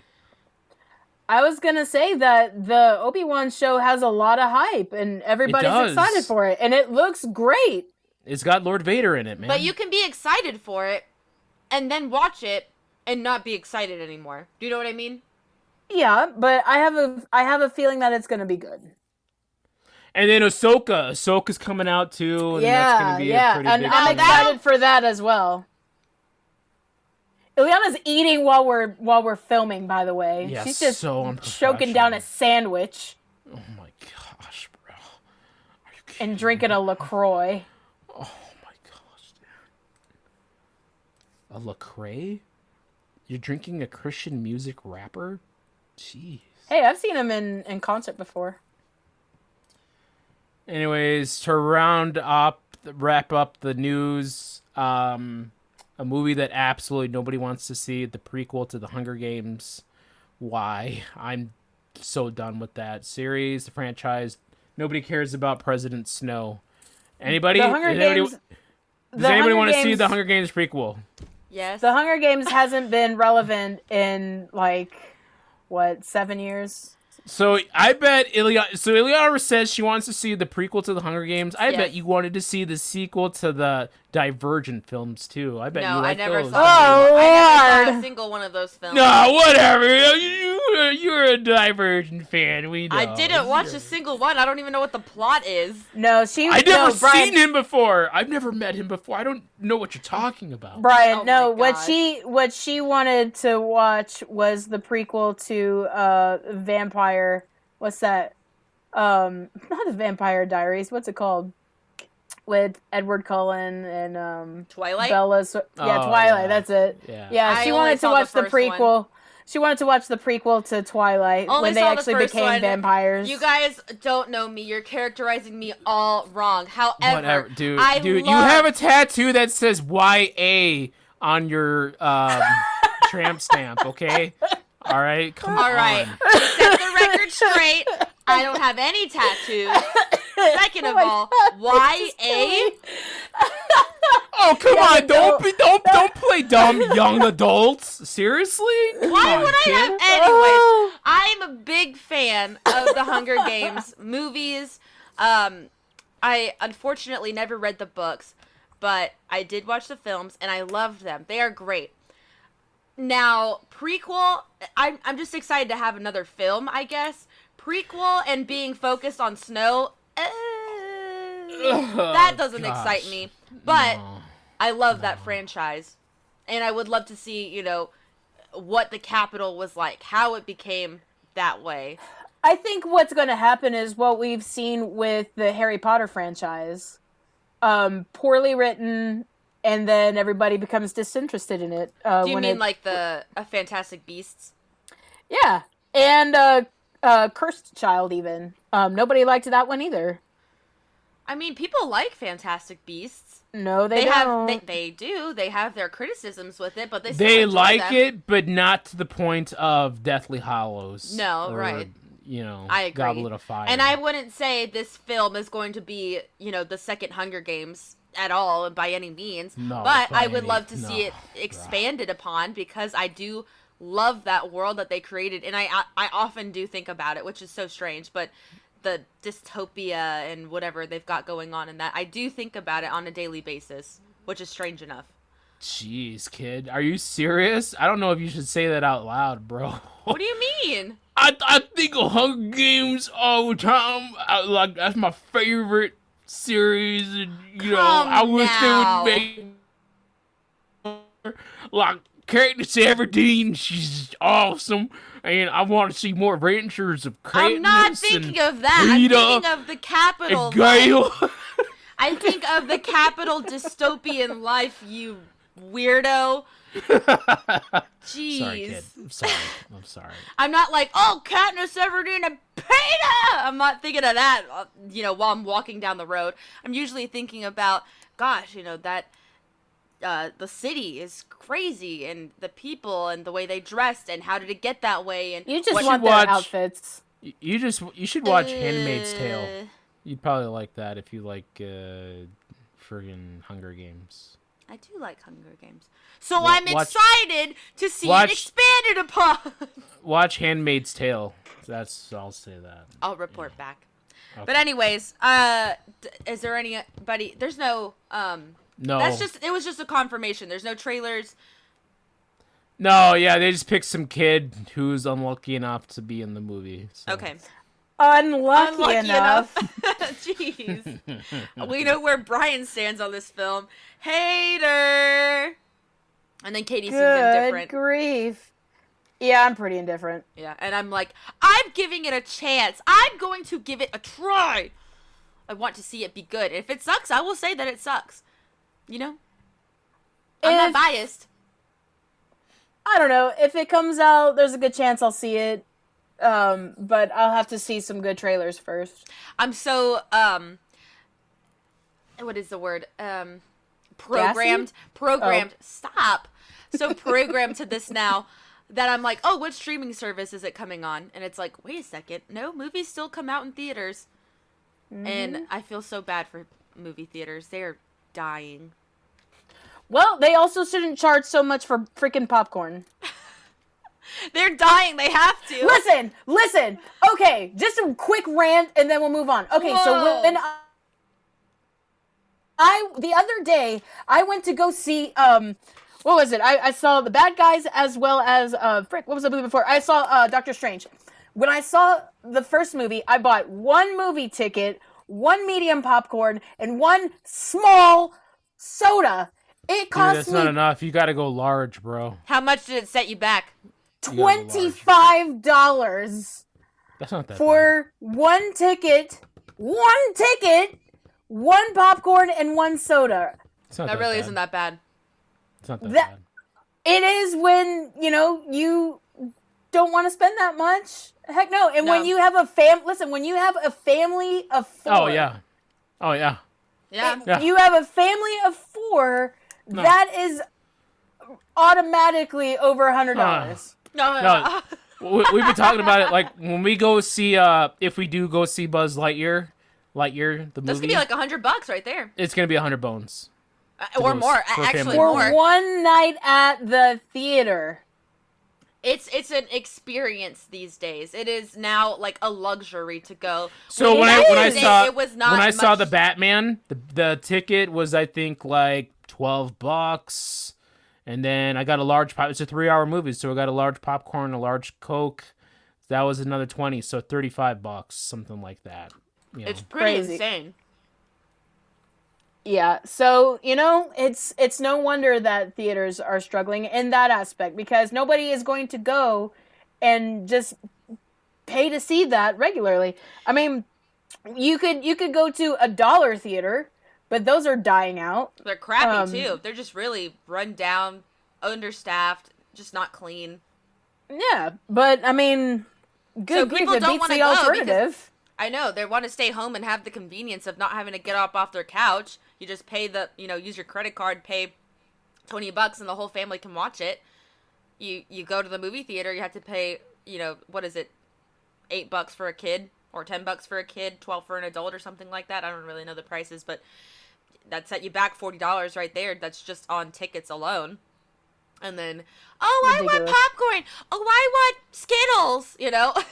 I was going to say that the Obi-Wan show has a lot of hype, and everybody's excited for it, and it looks great. It's got Lord Vader in it, man. But you can be excited for it, and then watch it, and not be excited anymore. Do you know what I mean? Yeah, but I have a feeling that it's going to be good. And then Ahsoka's coming out too, and that's going to be a pretty big I'm excited for that as well. Ileana's eating while we're filming, by the way. Yeah, she's just so choking down a sandwich. Oh my gosh, bro. Are you kidding and drinking a LaCroix. Oh my gosh, dude. A LaCroix? You're drinking a Christian music rapper? Jeez. Hey, I've seen him in concert before. Anyways, to wrap up the news, a movie that absolutely nobody wants to see, the prequel to the Hunger Games. Why? I'm so done with that series, the franchise. Nobody cares about President Snow. Anybody? Does anybody want to see the Hunger Games prequel? Yes. The Hunger Games hasn't been relevant in, 7 years? So I bet Ileana says she wants to see the prequel to the Hunger Games. I bet you wanted to see the sequel to the Divergent films too. I bet No, you like I never those. saw. Oh, I never saw Lord. a single one of those films. No, whatever. You're a Divergent fan. We know. I didn't watch a single one. I don't even know what the plot is. No, I never Brian, seen him before. I've never met him before. I don't know what you're talking about. Brian, Oh no, my what she wanted to watch was the prequel to Vampire. What's that? Not the Vampire Diaries. What's it called? With Edward Cullen and Twilight? Bella's. Yeah, Oh, Twilight. yeah. That's it. Yeah. She I wanted only to saw watch the the first prequel. one. She wanted to watch the prequel to Twilight Only when they saw the actually first became one. vampires. You guys don't know me. You're characterizing me all wrong. However, Whatever, dude. I Dude, love... you have a tattoo that says YA on your tramp stamp. Okay. All right. Come on. All right. To set the record straight, I don't have any tattoos. Second of all, YA? Oh, come Yeah, on! but Don't play dumb, young adults. Seriously? Why would I have? Anyways, I'm a big fan of the Hunger Games movies. I unfortunately never read the books, but I did watch the films and I loved them. They are great. Now, prequel, I'm just excited to have another film, I guess. Prequel and being focused on snow, that doesn't excite me. But I love that franchise. And I would love to see, you know, what the capital was like, how it became that way. I think what's going to happen is what we've seen with the Harry Potter franchise. Poorly written, and then everybody becomes disinterested in it. Do you mean like the Fantastic Beasts? Yeah, and Cursed Child even. Nobody liked that one either. I mean, people like Fantastic Beasts. No, they don't. They do. They have their criticisms with it, but they like them. it, but not to the point of Deathly Hallows. No, or, right. You know, I agree. Goblet of Fire. And I wouldn't say this film is going to be, you know, the second Hunger Games at all by any means. No, but by I would any- love to no, see it expanded upon because I do love that world that they created, and I often do think about it, which is so strange, but the dystopia and whatever they've got going on in that, I do think about it on a daily basis, which is strange enough. Jeez, kid, are you serious? I don't know if you should say that out loud, bro. What do you mean? I think of Hunger Games all the time. Like that's my favorite series, and you know, I wish now. they would make like Katniss Everdeen. She's awesome, and I want to see more adventures of Katniss. I'm not thinking of that. Rita I'm thinking of the capital. and Gale. I think of the capital dystopian life, you weirdo. Jeez. Sorry, kid. I'm sorry. I'm not like, oh, Katniss Everdeen and Peeta! I'm not thinking of that, you know, while I'm walking down the road. I'm usually thinking about, gosh, you know, that the city is crazy, and the people, and the way they dressed, and how did it get that way, and You just what- want their watch- outfits. You should watch Handmaid's Tale. You'd probably like that if you like friggin' Hunger Games. I do like Hunger Games. So I'm excited to see it expanded upon. Watch Handmaid's Tale. I'll say that. I'll report back. Okay. But anyways, is there anybody? There's no. No. It was just a confirmation. There's no trailers. No, yeah, they just picked some kid who's unlucky enough to be in the movie. So. Okay. Unlucky enough. Jeez. We know where Brian stands on this film. Hater. And then Katie seems indifferent. Good grief. Yeah, I'm pretty indifferent. Yeah, and I'm like, I'm giving it a chance. I'm going to give it a try. I want to see it be good. If it sucks, I will say that it sucks. You know? I'm not biased. I don't know. If it comes out, there's a good chance I'll see it. But I'll have to see some good trailers first. I'm so, what is the word? Programmed. Oh. Stop. So programmed to this now that I'm like, oh, what streaming service is it coming on? And it's like, wait a second. No, movies still come out in theaters. Mm-hmm. And I feel so bad for movie theaters. They're dying. Well, they also shouldn't charge so much for freaking popcorn. They're dying. They have to. Listen. Okay, just a quick rant, and then we'll move on. Okay, Whoa. so when the other day I went to go see what was it? I saw The Bad Guys as well as what was the movie before? I saw Doctor Strange. When I saw the first movie, I bought one movie ticket, one medium popcorn, and one small soda. It cost that's me not enough. You got to go large, bro. How much did it set you back? $25 That's not that for one ticket, one popcorn, and one soda. That really isn't that bad. It's not that bad. It is when, you don't want to spend that much. Heck no. And when you have when you have a family of 4. Oh, yeah. Yeah. You have a family of 4, that is automatically over $100. No. We've been talking about it, like, when we go see, if we do go see Buzz Lightyear, the movie. That's gonna be like $100 right there. It's gonna be 100 bones. Or more. Actually, For more. one night at the theater. It's an experience these days. It is now like a luxury to go. So when I saw the much... Batman, the ticket was, I think, like $12, and then I got a large pop. It's a 3-hour movie, so I got a large popcorn, a large Coke. That was another $20, so $35, something like that. It's pretty Crazy. insane. Yeah, so, it's no wonder that theaters are struggling in that aspect, because nobody is going to go and just pay to see that regularly. I mean, you could go to a dollar theater, but those are dying out. They're crappy, too. They're just really run down, understaffed, just not clean. Yeah, but, I mean, good grief, it beats the alternative. I know, they want to stay home and have the convenience of not having to get up off their couch. You just pay use your credit card, pay $20, and the whole family can watch it. You go to the movie theater, you have to pay, what is it, $8 for a kid, or $10 for a kid, $12 for an adult, or something like that. I don't really know the prices, but that set you back $40 right there. That's just on tickets alone. And then, I want popcorn. Oh, I want Skittles. I want an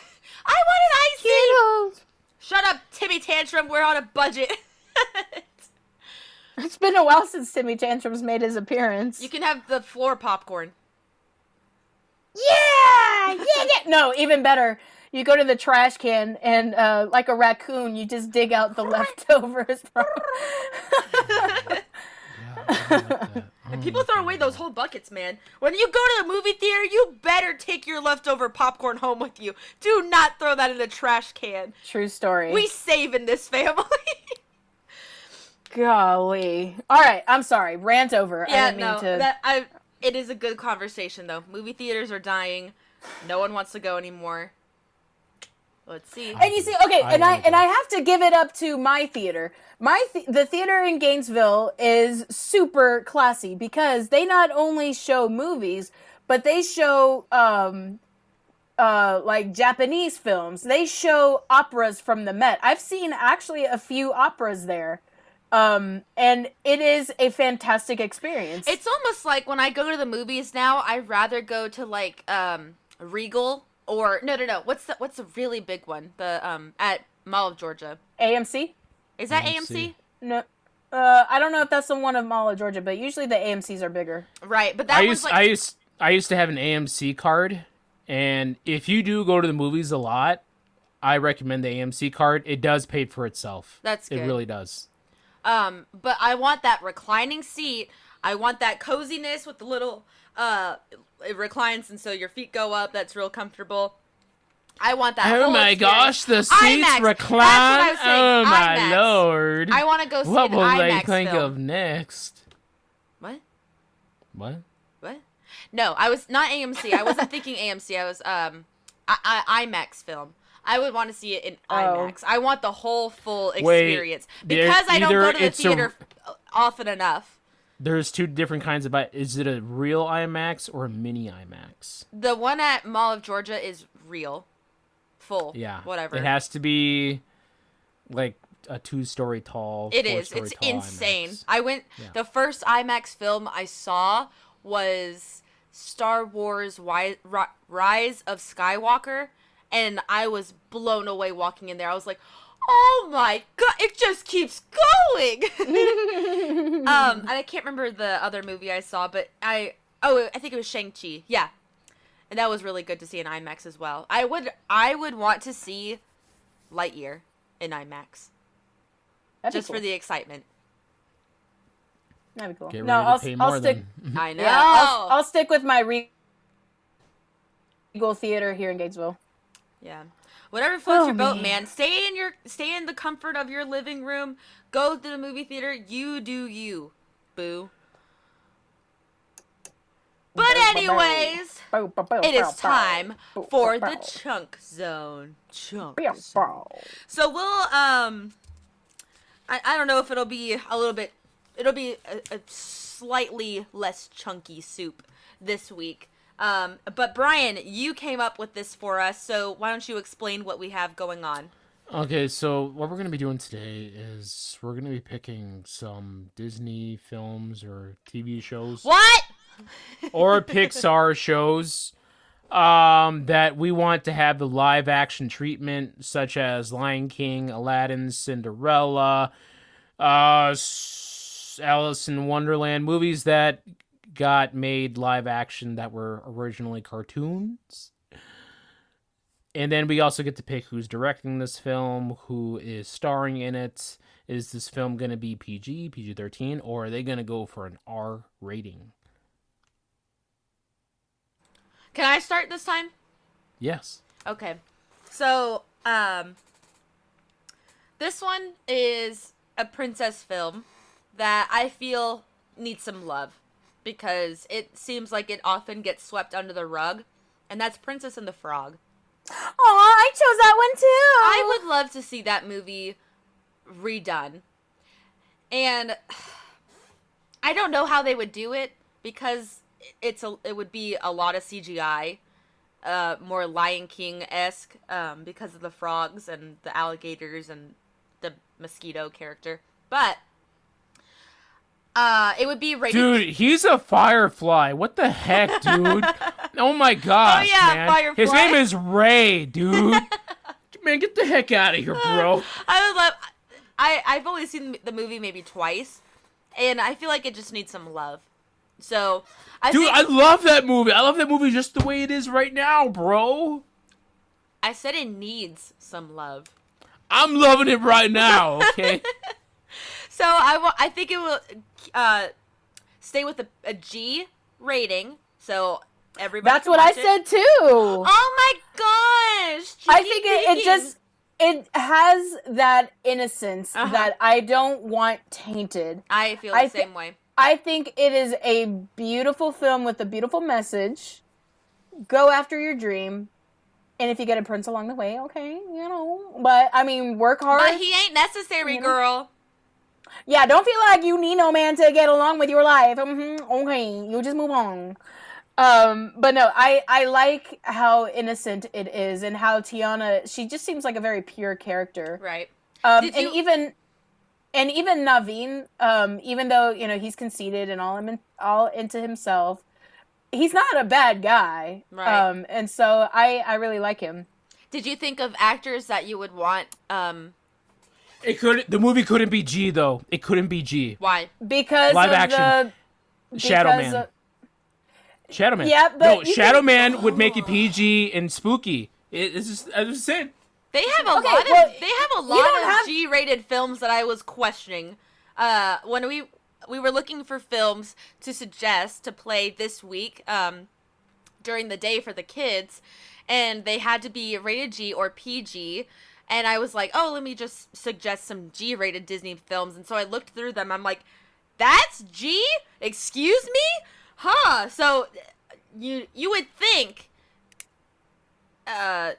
ice Skittles. Shut up, Timmy Tantrum. We're on a budget. It's been a while since Timmy Tantrum's made his appearance. You can have the floor popcorn. Yeah! No, even better. You go to the trash can and, like a raccoon, you just dig out the leftovers from... And people throw away those whole buckets, man. When you go to the movie theater, you better take your leftover popcorn home with you. Do not throw that in the trash can. True story. We save in this family. Golly. All right, I'm sorry. Rant over. Yeah, I didn't mean to... it is a good conversation, though. Movie theaters are dying. No one wants to go anymore. Let's see. And you see, okay, and I have to give it up to my theater. The theater in Gainesville is super classy because they not only show movies, but they show like Japanese films. They show operas from the Met. I've seen actually a few operas there. And it is a fantastic experience. It's almost like when I go to the movies now, I'd rather go to like Regal. Or no. What's the really big one? The at Mall of Georgia. AMC? Is that AMC? No. I don't know if that's the one of Mall of Georgia, but usually the AMCs are bigger. Right, but that I used to have an AMC card, and if you do go to the movies a lot, I recommend the AMC card. It does pay for itself. That's good. It really does. But I want that reclining seat. I want that coziness with the little it reclines and so your feet go up. That's real comfortable. I want that. Oh my gosh, the seats recline. Oh my lord. I want to go see what an will IMAX they think film. of next? What? What? What? No, I was not AMC. I wasn't thinking AMC. I was IMAX film. I would want to see it in IMAX. I want the whole full experience because I don't go to the theater often enough. There's two different kinds of. Is it a real IMAX or a mini IMAX? The one at Mall of Georgia is real, full. Yeah, whatever. It has to be like a 2-story tall. It is. It's insane. IMAX. I went. Yeah. The first IMAX film I saw was Star Wars Rise of Skywalker, and I was blown away walking in there. I was like, oh my god, it just keeps going. And I can't remember the other movie I saw, but I think it was Shang-Chi. Yeah. And that was really good to see in IMAX as well. I would want to see Lightyear in IMAX. That'd be Just cool. for the excitement. That'd be cool. Get No, ready to pay more stick. than- I know. Yeah, I'll stick with my Regal Theater here in Gatesville. Yeah. Whatever floats your boat, man. man. Stay in the comfort of your living room. Go to the movie theater. You do you, boo. But anyways, it is time for the chunk zone. Chunk zone. So we'll I don't know if it'll be a slightly less chunky soup this week. But Brian, you came up with this for us, so why don't you explain what we have going on? Okay, so what we're going to be doing today is we're going to be picking some Disney films or TV shows. What? Or Pixar shows that we want to have the live action treatment, such as Lion King, Aladdin, Cinderella, Alice in Wonderland, movies that got made live action that were originally cartoons. And then we also get to pick who's directing this film, who is starring in it. Is this film going to be PG, PG-13, or are they going to go for an R rating? Can I start this time? Yes. Okay. So, this one is a princess film that I feel needs some love because it seems like it often gets swept under the rug, and that's Princess and the Frog. Aw, I chose that one too. I would love to see that movie redone. And I don't know how they would do it because it would be a lot of CGI, more Lion King-esque, because of the frogs and the alligators and the mosquito character. But it would be rated. Dude, he's a firefly. What the heck, dude? Oh my gosh, Oh, yeah, man. Firefly. His name is Ray, dude. Man, get the heck out of here, bro. I've only seen the movie maybe twice, and I feel like it just needs some love. So, I love that movie. I love that movie just the way it is right now, bro. I said it needs some love. I'm loving it right now, okay? So I think it will stay with a G rating. So everybody. That's what I said too. Oh my gosh! I think it has that innocence that I don't want tainted. I feel the same way. I think it is a beautiful film with a beautiful message. Go after your dream. And if you get a prince along the way, okay, you know. But, I mean, work hard. But he ain't necessary, girl. Yeah, don't feel like you need no man to get along with your life. Okay, you just move on. But no, I like how innocent it is and how Tiana, she just seems like a very pure character. Right. Even Naveen, even though, you know, he's conceited and all into himself, he's not a bad guy. Right. And so I really like him. Did you think of actors that you would want, The movie couldn't be G, though. It couldn't be G. why? Because Live of action. Shadow because Man. of- Shadow Man. Yeah, but no, you Shadow can- Man would make it PG and spooky. It's just, I was saying. They have a Okay, lot well, of don't have- G-rated films that I was questioning. When we were looking for films to suggest to play this week during the day for the kids, and they had to be rated G or PG. And I was like, oh, let me just suggest some G-rated Disney films. And so I looked through them. I'm like, that's G? Excuse me? Huh. So you would think,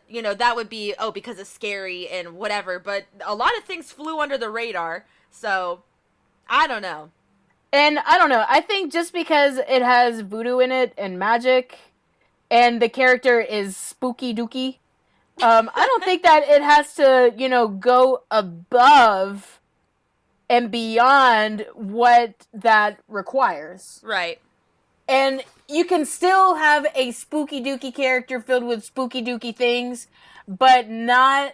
you know, that would be, because it's scary and whatever. But a lot of things flew under the radar. So I don't know. And I don't know. I think just because it has voodoo in it and magic, and the character is spooky dooky, I don't think that it has to, you know, go above and beyond what that requires. Right. And you can still have a spooky dooky character filled with spooky dooky things, but not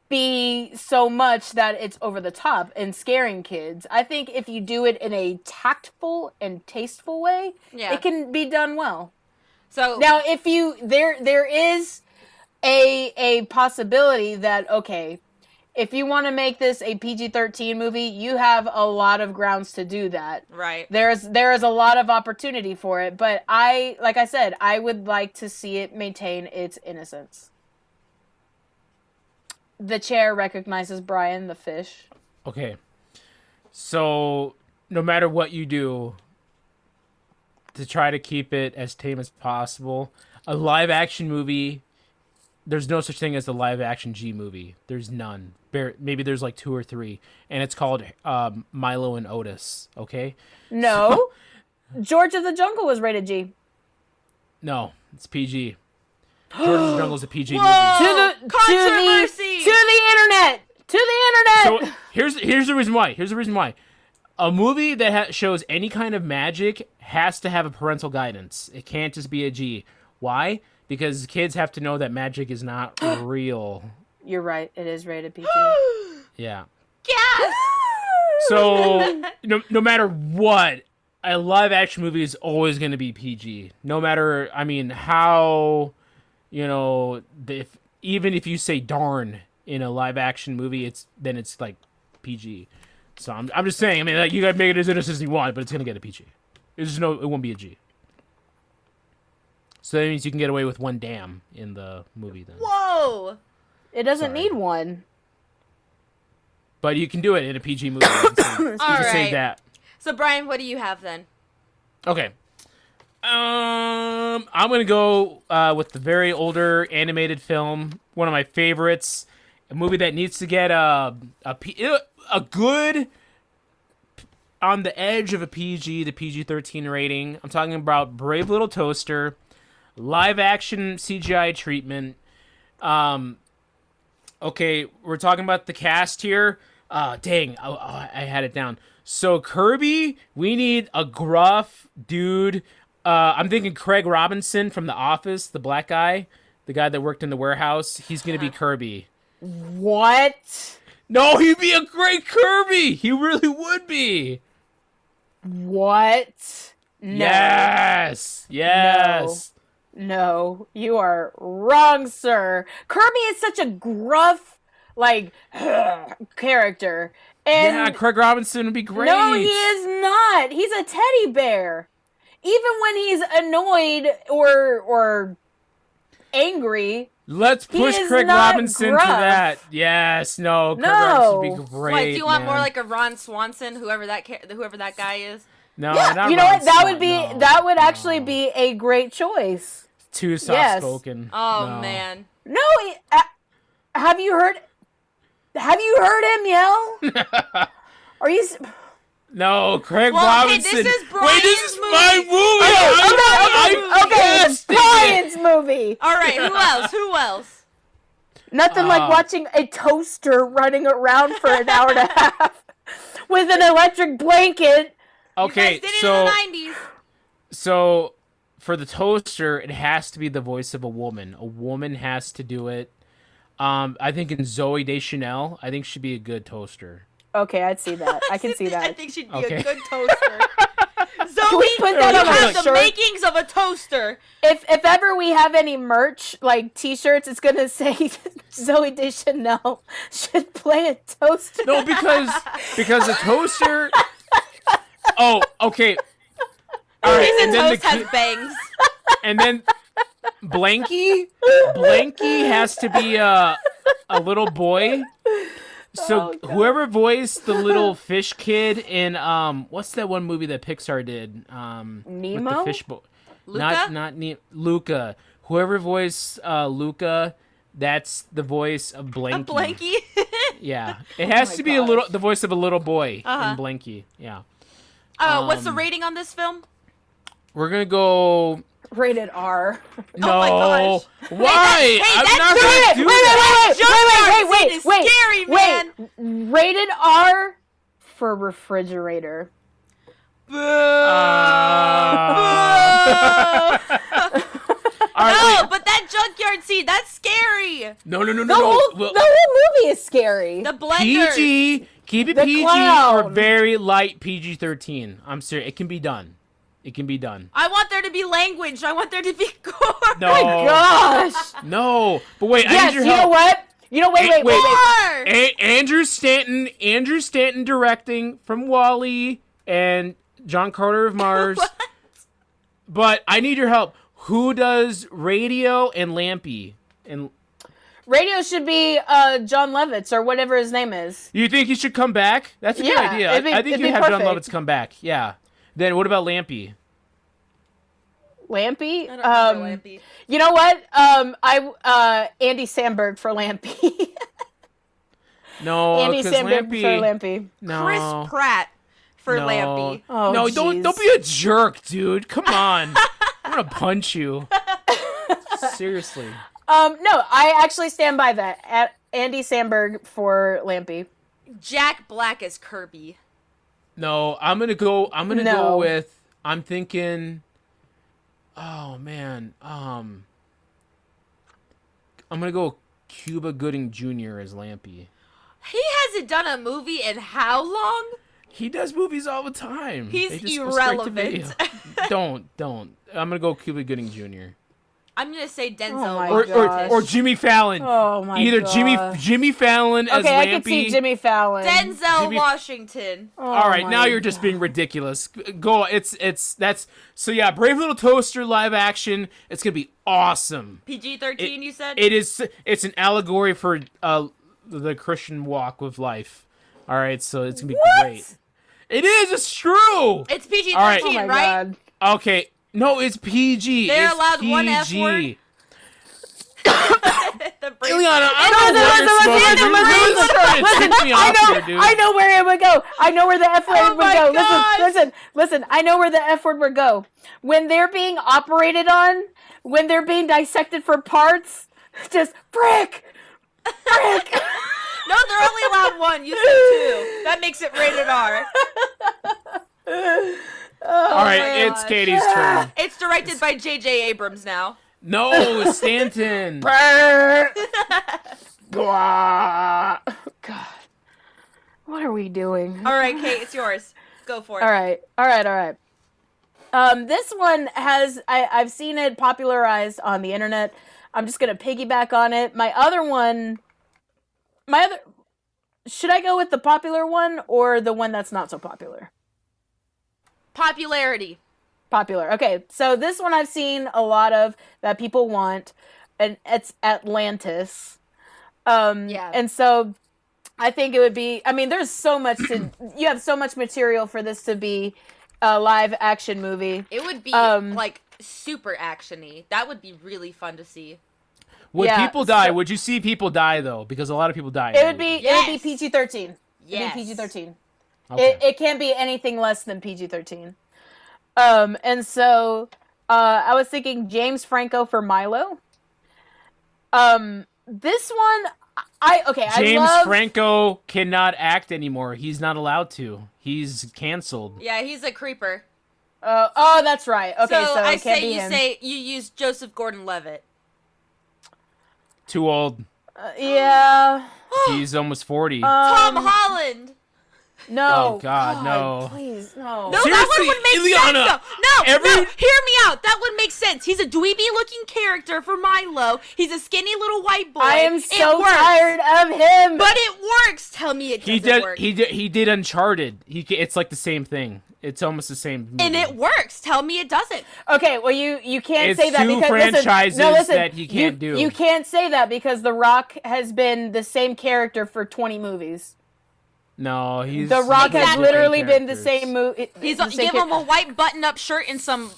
be so much that it's over the top and scaring kids. I think if you do it in a tactful and tasteful way, it can be done well. So now, if you there is a possibility that, okay, if you want to make this a PG-13 movie, you have a lot of grounds to do that. Right. There is a lot of opportunity for it, but like I said, I would like to see it maintain its innocence. The chair recognizes Brian the fish. Okay. So, no matter what you do to try to keep it as tame as possible, a live action movie, there's no such thing as a live action G movie. There's none. Maybe there's like 2 or 3, and it's called Milo and Otis, okay? No. George of the Jungle was rated G. No, it's PG. George of the Jungle is a PG movie. Controversy! To the internet! To the internet! So here's the reason why. Here's the reason why. A movie that shows any kind of magic has to have a parental guidance. It can't just be a G. Why? Because kids have to know that magic is not real. You're right. It is rated PG. Yeah. Yes! So, no matter what, a live action movie is always going to be PG. No matter, I mean, how, even if you say darn in a live action movie, then it's like PG. So I'm just saying, I mean, like, you gotta make it as innocent as you want, but it's going to get a PG. It won't be a G. So that means you can get away with one damn in the movie then. Whoa! It doesn't need one. But you can do it in a PG movie. You can say that. So Brian, what do you have then? Okay. I'm gonna go with the very older animated film, one of my favorites, a movie that needs to get a good on the edge of a PG to PG-13 rating. I'm talking about Brave Little Toaster, live action CGI treatment. Okay, we're talking about the cast here. Dang, I had it down. So Kirby, we need a gruff dude. I'm thinking Craig Robinson from The Office, the black guy, the guy that worked in the warehouse. He's gonna be Kirby. What? No, he'd be a great Kirby. He really would be. What? No. Yes. No, you are wrong, sir. Kirby is such a gruff, character. And yeah, Craig Robinson would be great. No, he is not. He's a teddy bear. Even when he's annoyed or angry. Let's push Craig Robinson to that. Yes, Craig Robinson would be great. Wait, do you want more like a Ron Swanson, whoever that guy is? No, yeah, not you know Ron what? That would actually be a great choice. Too soft spoken. Yes. Oh man. No, have you heard him yell? Are you? No, Craig Robinson. Hey, this is Brian's Wait, this is my movie. Okay, it's Brian's movie. All right, who else? Nothing like watching a toaster running around for an hour and a half with an electric blanket. Okay, you guys did it in the 90s. So for the toaster, it has to be the voice of a woman. A woman has to do it. I think in Zooey Deschanel, I think she'd be a good toaster. Okay, I'd see that. I can see that. I think she'd be a good toaster. Zoe, put that on the makings of a toaster. If ever we have any merch, like T-shirts, it's gonna say Zooey Deschanel should play a toaster. No, because a toaster. Oh, okay. All right, and then toast has bangs. And then Blanky has to be a little boy. So whoever voiced the little fish kid in what's that one movie that Pixar did? Nemo. With the fish boy. Luca? Not Luca. Whoever voiced Luca, that's the voice of Blanky. A Blanky? Yeah, it has to be the voice of a little boy in Blanky. Yeah. What's the rating on this film? We're gonna go rated R. No. Oh my gosh. Why? I'm not gonna do that. Wait. Scary, man. Rated R for refrigerator. Boo! All right, No, wait. but that junkyard scene, that's scary. No. The Well, whole movie is scary. The blenders. PG. Keep it The PG or clown. very light PG-13. I'm serious. It can be done. It can be done. I want there to be language. I want there to be gore. No. Oh my gosh. No. But wait, I Yes, need your you help. know what? You know, wait. Gore! Andrew Stanton directing from Wall-E and John Carter of Mars. What? But I need your help. Who does Radio and Lampy? And Radio should be John Lovitz or whatever his name is. you think he should come back? That's a good Yeah, idea. it'd be- I think it'd you be have John perfect. Lovitz come back. Yeah. Then what about Lampy? Lampy? I don't remember Lampy. You know what? Andy Samberg for Lampy. No, Andy because Samberg Lampy. for Lampy. No. Chris Pratt for no. Lampy. Oh, no, jeez. don't be a jerk, dude. Come on. I'm gonna punch you. Seriously. No, I actually stand by that. Andy Samberg for Lampy. Jack Black as Kirby. No, I'm gonna go No. with. I'm thinking. Oh man. I'm gonna go Cuba Gooding Jr. as Lampy. He hasn't done a movie in how long? He does movies all the time. He's They just go straight to irrelevant. video. Don't. I'm gonna go Cuba Gooding Jr. I'm gonna say Denzel Oh my Washington. Or Jimmy Fallon. Oh my Either gosh. Jimmy Fallon as Okay, Lampy. I can see Jimmy Fallon. Denzel Jimmy- Washington. Oh All right, my now you're just being ridiculous. Go. That's so yeah. Brave Little Toaster live action. It's gonna be awesome. PG-13, you said? It is. It's an allegory for the Christian walk with life. All right, so it's gonna be great. It is. It's true. It's PG-13, All right. Oh my right? god. Okay. No, it's PG. They're It's allowed PG. one F word? The brain- Ileana, I don't know what you're supposed to do. You're really trying to tip me off here, dude. I know where it would go. I know where the F word Oh would my go. gosh. Listen. I know where the F word would go. When they're being operated on, when they're being dissected for parts, just frick. No, they're only allowed one. You said two. That makes it rated R. All right, my it's gosh. Katie's turn. It's directed by J.J. Abrams now. No, Stanton. God. What are we doing? All right, Kate, it's yours. Go for it. All right. This one has I've seen it popularized on the internet. I'm just gonna piggyback on it. Should I go with the popular one or the one that's not so popular? Popularity. Popular. Okay, so this one I've seen a lot of that people want, and it's Atlantis. Yeah. And so I think it would be. I mean, there's so much to. You have so much material for this to be a live action movie. It would be like super actiony. That would be really fun to see. Would Yeah, people die? so- Would you see people die though? Because a lot of people die. It would be. Yes. It would be PG-13. Yes. It'd be PG-13. Okay. It can't be anything less than PG-13. And so I was thinking James Franco for Milo. This one, I James love. Franco cannot act anymore. He's not allowed to. He's canceled. Yeah, he's a creeper. Oh, that's right. Okay, so, I it can't say be you him. say you use Joseph Gordon-Levitt. Too old. Yeah. He's almost 40. Tom Holland. No. Oh, God, no. Please, no. No, that Seriously, one would make Ileana, sense though. No, every- no, hear me out. That would make sense. He's a dweeby-looking character for Milo. He's a skinny little white boy. I am It so works. tired of him. But it works. Tell me it He doesn't did. work. He did Uncharted. It's like the same thing. It's almost the same movie. And it works. Tell me it doesn't. Okay, well you can't It's say that two because franchises listen, that he can't do. You can't say that because The Rock has been the same character for 20 movies. No, he's. The Rock has Exactly. literally been the characters. same movie. He's give him a white button-up shirt and some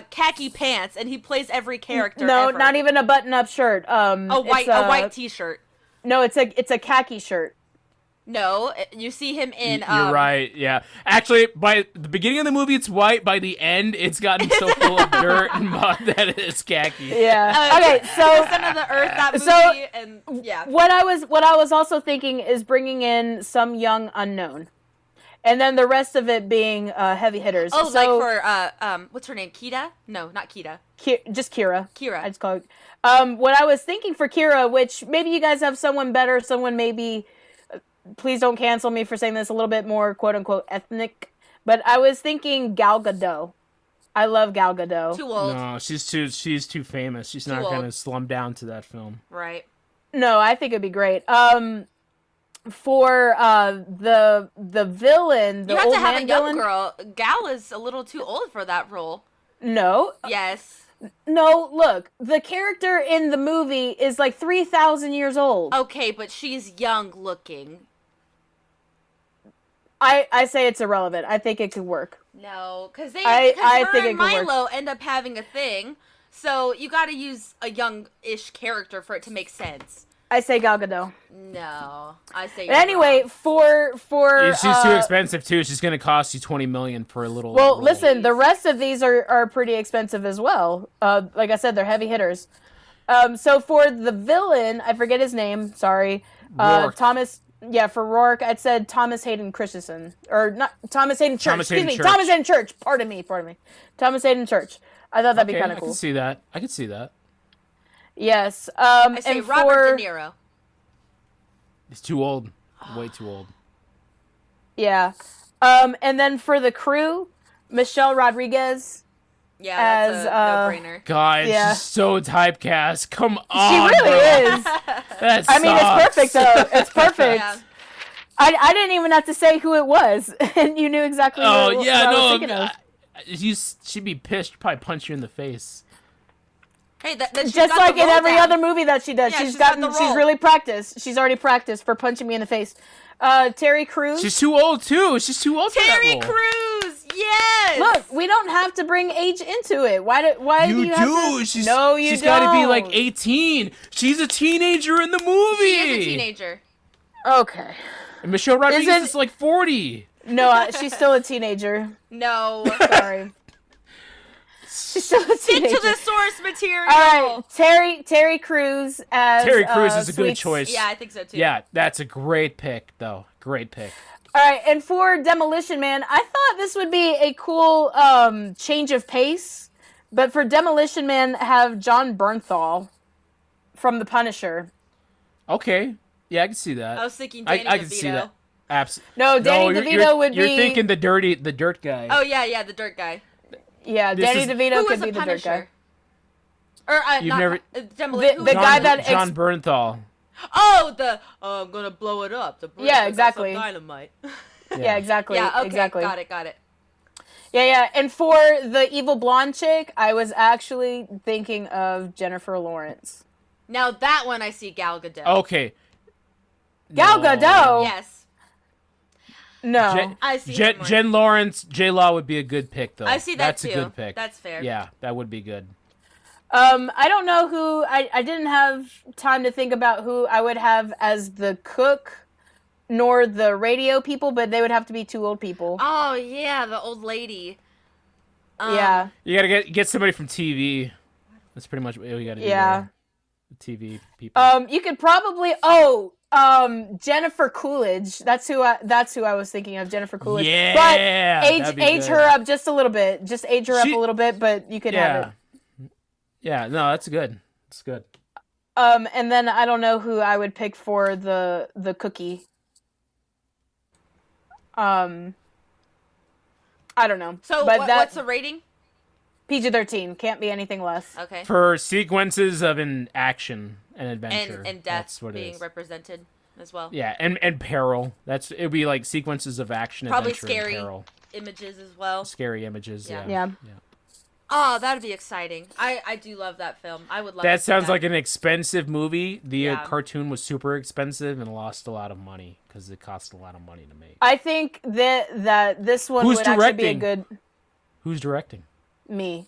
khaki pants, and he plays every character. No, ever. not even a button-up shirt. a it's white T-shirt. No, it's a khaki shirt. No, you see him in. You're right. Yeah, actually, by the beginning of the movie, it's white. By the end, it's gotten so full of dirt and mud that it's khaki. Yeah. Okay, so Son of the Earth, that movie, so- and yeah. what I was also thinking is bringing in some young unknown. and then the rest of it being heavy hitters. Oh, so, like for what's her name? Kita? No, not Kita. just Kira. Kira. I just call it. What I was thinking for Kira, which maybe you guys have someone better, someone maybe. Please don't cancel me for saying this, a little bit more quote unquote ethnic. But I was thinking Gal Gadot. I love Gal Gadot. Too old. No, she's too famous. She's not going to slum down to that film. Right. No, I think it'd be great. For the villain, the you have old to have man a young villain. girl. Gal is a little too old for that role. No, Yes. no. Look, the character in the movie is like 3,000 years old. Okay, but she's young looking. I say it's irrelevant. I think it could work. No, because I her think and it could work. Milo end up having a thing, so you got to use a young-ish character for it to make sense. I say Gal Gadot. No, I say. But anyway, wrong. for She's too expensive too. She's going to cost you $20 million for a little. Well, role. listen, the rest of these are pretty expensive as well. Like I said, they're heavy hitters. So for the villain, I forget his name. Sorry, Rourke. Thomas. Yeah, for Rourke, I'd said Thomas Hayden Christensen, or not Thomas Hayden Church. Thomas Hayden Excuse me, Church. Thomas Hayden Church. Pardon me. Thomas Hayden Church. I thought that'd be Okay, kind of I cool. can see that. I can see that. Yes. I say and Robert De Niro. He's too old. Way too old. Yeah. And then for the crew, Michelle Rodriguez. Yeah, that's as, a no-brainer. God, Yeah. she's so typecast. Come She on, really bro. is. That I mean, sucks. it's perfect though. It's perfect. Yeah. I didn't even have to say who it was, and you knew exactly. Oh what yeah, I was no. thinking of. She'd be pissed. She'd probably punch you in the face. Hey, that she's Just got like the in roll every down. other movie that she does, Yeah, she's she's got gotten. the She's roll. really practiced. She's already practiced for punching me in the face. Terry Crews. She's too old too. She's too old for Terry that role. Crews. Yes. Look, we don't have to bring age into it. Why do you have to? She's, No, you she's don't. got to be like 18. She's a teenager in the movie. She is a teenager. Okay. And Michelle Rodriguez Isn't- is like 40. No, she's still a teenager. No. Sorry. She's still a Get teenager. to the source material. All right, Terry Crews as Terry Crews is a good Sweets. choice. Yeah, I think so too. Yeah, that's a great pick, though. Great pick. All right, and for Demolition Man, I thought this would be a cool change of pace, but for Demolition Man, have John Bernthal from The Punisher. Okay. Yeah, I can see that. I was thinking Danny I DeVito. can see that. Absolutely. No, Danny DeVito would You're be. thinking the dirt guy. Oh yeah, the dirt guy. Yeah, This Danny is- DeVito Who could was be the the dirt guy. Punisher? Or You've not, never- Demolition. The who was guy it? that John Bernthal. Oh, I'm gonna blow it up. The British Yeah, got exactly. some dynamite. Yeah, exactly. Yeah, okay, exactly. got it. Yeah. And for the evil blonde chick, I was actually thinking of Jennifer Lawrence. Now that one I see Gal Gadot. Okay. Gal No. Gadot? Yes, No. I see. him more. Jen Lawrence, J-Law would be a good pick, though. I see that That's too. a good pick. That's fair. Yeah, that would be good. I don't know who. I didn't have time to think about who I would have as the cook, nor the radio people, but they would have to be two old people. Oh yeah, the old lady. Yeah. You gotta get somebody from TV. That's pretty much what we gotta do. Yeah. there. The TV people. You could probably Jennifer Coolidge. That's who I was thinking of, Jennifer Coolidge. Yeah, But that'd be age good. her up just a little bit. Just age her up She- a little bit, but you could have Yeah. it. Yeah, no, that's good. That's good. And then I don't know who I would pick for the cookie. I don't know. So but what's the rating? PG-13 can't be anything less. Okay. For sequences of an action and adventure. And death that's what it being is. represented as well. Yeah, and peril. It'd be like sequences of action, Probably adventure, scary. and peril. Images as well. Scary images. Yeah. Yeah. Yeah. Oh, that'd be exciting. I do love that film. I would love That to see sounds like an expensive movie. The Yeah. cartoon was super expensive and lost a lot of money because it cost a lot of money to make. I think that this one Who's would actually be a directing? good Who's directing? me.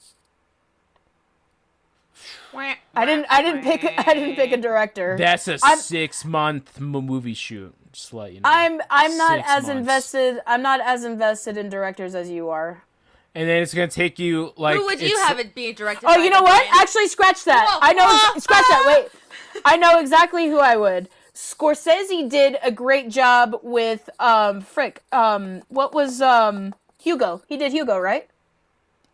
I didn't pick a director. That's a I'm- 6-month movie shoot. Just to let you know. I'm not 6 as months. invested. I'm not as invested in directors as you are. And then it's gonna take you like. Who would you it's- have it being directed? Oh, by you know what? Brian? Actually, scratch that. Whoa. I know. Scratch that. Wait. I know exactly who I would. Scorsese did a great job with what was Hugo? He did Hugo, right?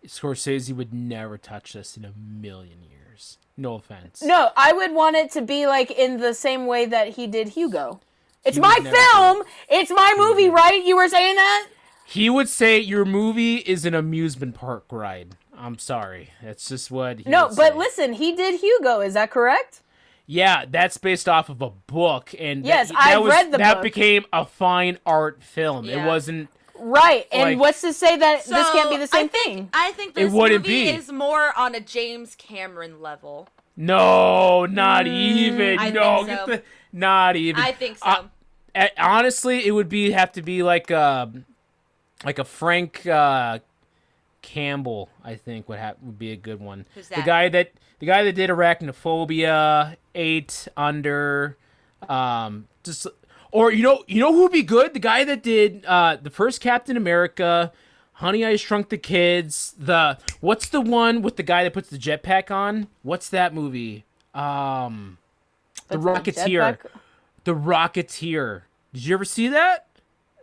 Scorsese would never touch this in a million years. No offense. No, I would want it to be like in the same way that he did Hugo. It's my never film. It's my movie, right? You were saying that? He would say your movie is an amusement park ride. I'm sorry. That's just what he would say. Listen, he did Hugo. Is that correct? Yeah, that's based off of a book, and Yes, I've read the that book. became a fine art film. Yeah. It wasn't Right, and Like- what's to say that this can't be the same I think, thing? I think It this wouldn't movie be. is more on a James Cameron level. No, not even. I No, think so. not even. I think so. Honestly, it would have to be like a Frank Campbell. I think would be a good one. Who's The that? guy that did Arachnophobia, 8 Under, just. Or you know who would be good? The guy that did the first Captain America, Honey, I Shrunk the Kids. What's the one with the guy that puts the jetpack on? What's that movie? The Rocketeer. The Rocketeer. Did you ever see that?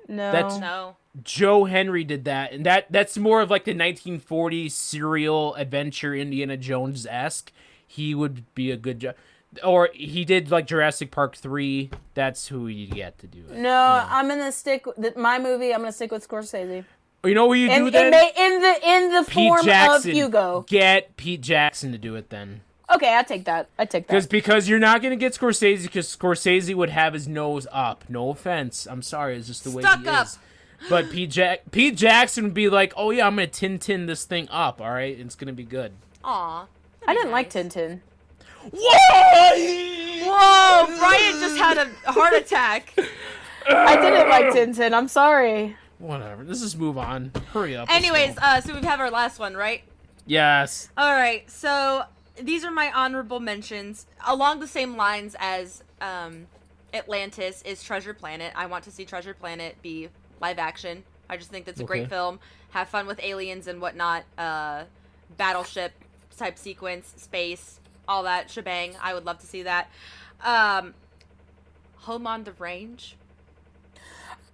No. No. Joe Henry did that, and that's more of like the 1940s serial adventure Indiana Jones-esque. He would be a good job. Or he did like Jurassic Park 3. That's who you get to do it. No, I'm gonna stick with my movie. I'm gonna stick with Scorsese. You know what you do And then? in the Pete form Jackson. of Hugo. Get Pete Jackson to do it then. Okay, I take that. Because you're not gonna get Scorsese, because Scorsese would have his nose up. No offense, I'm sorry, it's just the way Stuck he up. is. But Pete Jackson would be like, oh yeah, I'm gonna tin this thing up. All right, it's gonna be good. Aw. I didn't like Tintin. Whoa! Brian just had a heart attack. I didn't like Tintin. I'm sorry. Whatever. Let's just move on. Hurry up. Anyways, so we have our last one, right? Yes. All right. So these are my honorable mentions along the same lines as Atlantis is Treasure Planet. I want to see Treasure Planet be live action. I just think that's a great Okay. film. Have fun with aliens and whatnot. Battleship type sequence, space, all that shebang. I would love to see that. Home on the Range.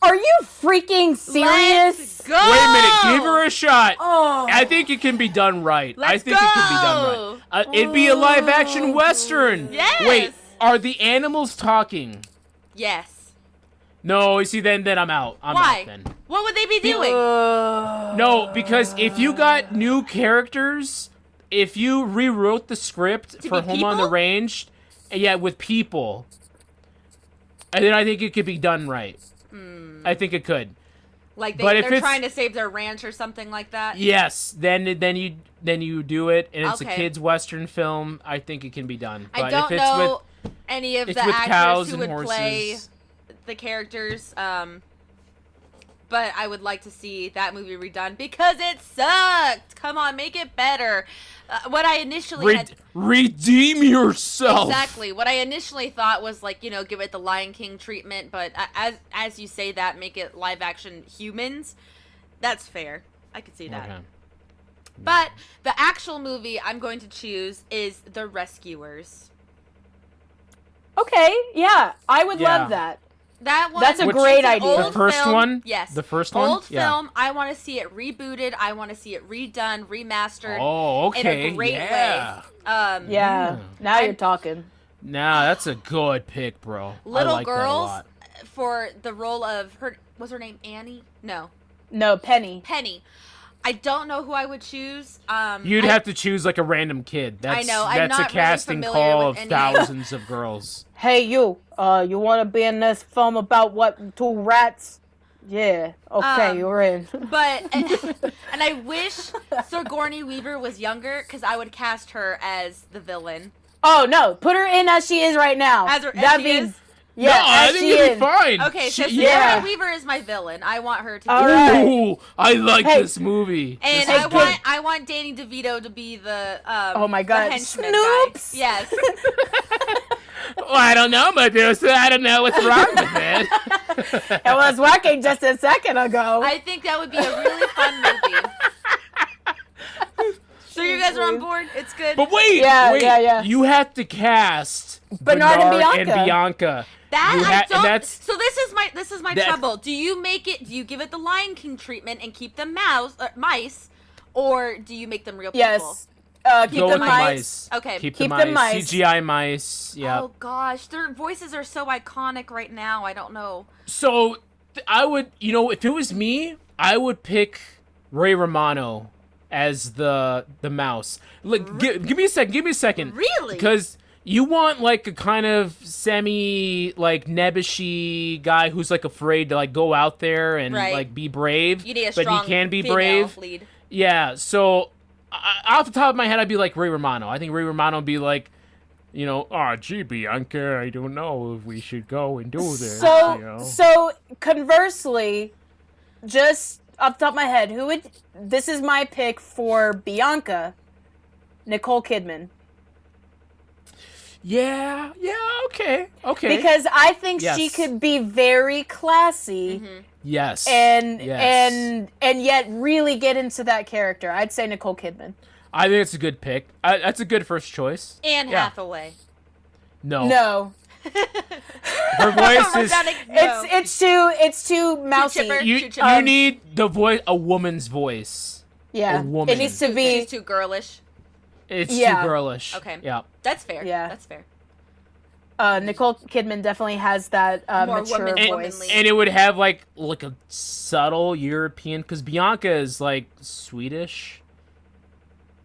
Are you freaking serious? Let's go! Wait a minute. Give her a shot. Oh. I think it can be done right. I Let's think it can be done right. It'd be a live action Western. Yes! Wait, are the animals talking? Yes. No, you see, then I'm out. I'm Why? out then. What would they be doing? No, because if you got new characters, if you rewrote the script To for be Home on the people? Range, yeah, with people, and then I think it could be done right. I think it could. Like But if they're it's- trying to save their ranch or something like that? Yes, then you do it, and it's a Okay. kids' western film. I think it can be done. But I don't if it's know any of with, the it's with cows actors who and would horses. play the characters, but I would like to see that movie redone because it sucked. Come on, make it better. What I initially had... Redeem yourself. Exactly. What I initially thought was like, give it the Lion King treatment, but as you say that, make it live action humans. That's fair. I could see that. Okay. But the actual movie I'm going to choose is The Rescuers. Okay, yeah, I would Yeah. love that. That one. That's a it's great an idea. old The first film. one? Yes. The first one? Old Yeah. film. I want to see it rebooted. I want to see it redone, remastered. Oh, okay. In a great yeah. way. Yeah, now I'm- you're talking. Nah, that's a good pick, bro. I Little like that a girls lot. for the role of her. Was her name Annie? No, No, Penny. Penny. I don't know who I would choose. You'd I- have to choose like a random kid. That's, know, I'm That's not a really casting familiar call with of any- thousands of girls. Hey, you. You want to be in this film about what, 2 rats? Yeah. Okay, you're in. But and I wish Sigourney Weaver was younger because I would cast her as the villain. Oh no, put her in as she is right now. As That'd she be, is? yeah, no, I as think she it'd is. be fine. Okay, so She- Sigourney yeah. Weaver is my villain. I want her to be. All right. Ooh, I like Hey. this movie. And Hey, I want Danny DeVito to be the Oh my God, the henchman Snoops! guy. Yes. Well, I don't know, my dear. So I don't know what's wrong with it. It was working just a second ago. I think that would be a really fun movie. So you guys are on board? It's good. But wait, Yeah, wait. yeah. You have to cast Bernard and and Bianca. Bianca. That I don't. that's So this is my trouble. Do you make it? Do you give it the Lion King treatment and keep them mice, or do you make them real people? Yes. Keep go them with mice. Okay. Keep Keep the them mice. mice. CGI mice. Yeah. Oh gosh, their voices are so iconic right now. I don't know. So I would, if it was me, I would pick Ray Romano as the mouse. Like, give me a second. Give me a second. Really? Because you want like a kind of semi like nebbishy guy who's like afraid to like go out there and Right. like be brave. You need a but strong he can be female brave. lead. Yeah. So off the top of my head, I'd be like Ray Romano. I think Ray Romano would be like, gee, Bianca, I don't know if we should go and do this. So conversely, just off the top of my head, this is my pick for Bianca, Nicole Kidman. Yeah, okay. Because I think Yes. she could be very classy Yes. and Yes. and yet really get into that character. I'd say Nicole Kidman. I think it's a good pick. That's a good first choice. Anne Yeah. Hathaway. No. Her voice is. It's too mousy. chipper. You need a woman's voice. Yeah. A woman. It needs to be She's too girlish. It's Yeah. too girlish. Okay. Yeah. That's fair. Yeah. That's fair. Nicole Kidman definitely has that More mature woman- voice. womanly. And it would have like a subtle European, because Bianca is like Swedish.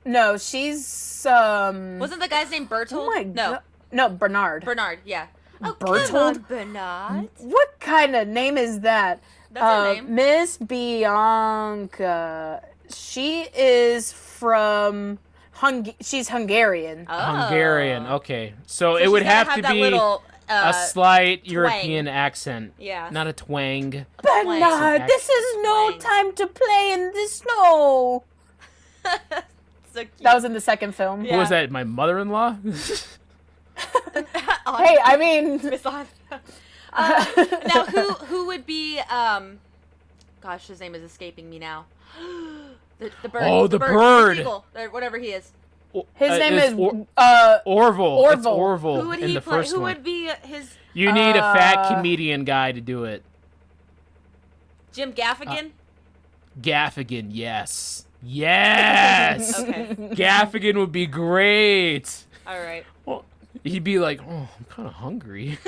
No, she's Wasn't the guy's name Bertold? Oh my no. god. No, Bernard. Bernard, yeah. Oh, Bertold? come on, Bernard. What kind of name is that? That's her name. Miss Bianca. She is from she's Hungarian. Oh. Hungarian. Okay. So So it would she's gotta have to that be little, a slight twang. European accent. Yeah. Not a twang. Bernard, this is no Twang. time to play in the snow. So cute. That was in the second film. Yeah. Who was that? My mother-in-law? Hey, I mean, Miss On. Now, who would be? Gosh, his name is escaping me now. The bird. Oh, the bird. The seagull, or whatever he is. his name is Orville. It's Orville. Orville Who would in he the play? first Who one. would be his You need a fat comedian guy to do it. Jim Gaffigan? Gaffigan, yes. Yes! Okay. Gaffigan would be great. All right. Well, he'd be like, I'm kind of hungry.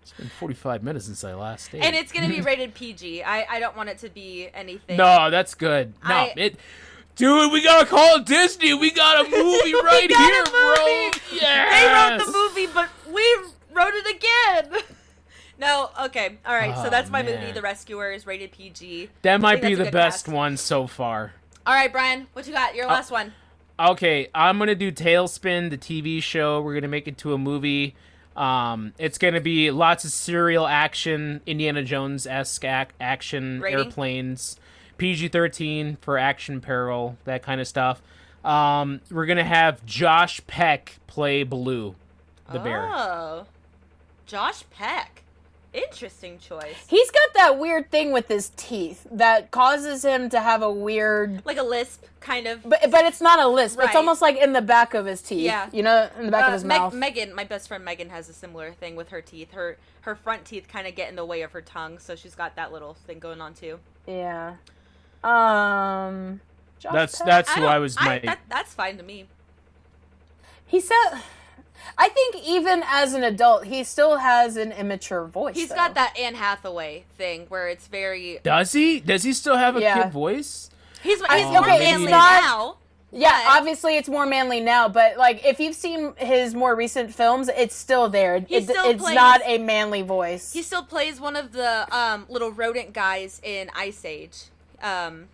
It's been 45 minutes since I last ate. And it's gonna be rated PG. I don't want it to be anything. No, that's good. No, dude, we gotta call Disney. We got a movie right got here, a movie. bro. Yes. They wrote the movie, but we wrote it again. No, okay. All right, so Oh, that's my man. movie, The Rescuers, rated PG. That I might think be that's a the good best cast. one so far. All right, Brian, what you got? Your last one. Okay, I'm gonna do Tailspin, the TV show. We're gonna make it to a movie. It's gonna be lots of serial action, Indiana Jones-esque action, Rating? airplanes, PG-13 for action peril, that kind of stuff. We're gonna have Josh Peck play Baloo, the bear. Oh. Josh Peck. Interesting choice. he's got that weird thing with his teeth that causes him to have a weird. Like a lisp, kind of. But it's not a lisp. Right. It's almost like in the back of his teeth. Yeah. You know, in the back of his mouth. Megan, my best friend Megan, has a similar thing with her teeth. Her front teeth kind of get in the way of her tongue, so she's got that little thing going on too. Yeah. Josh That's Peck? who I was my. That's fine to me. He said. I think even as an adult, he still has an immature voice. He's though. got that Anne Hathaway thing where it's very. Does he? Does he still have a Yeah. kid voice? He's more okay, it's manly not- now. Yeah, but- obviously it's more manly now, but like if you've seen his more recent films, it's still there. It's plays- not a manly voice. He still plays one of the little rodent guys in Ice Age.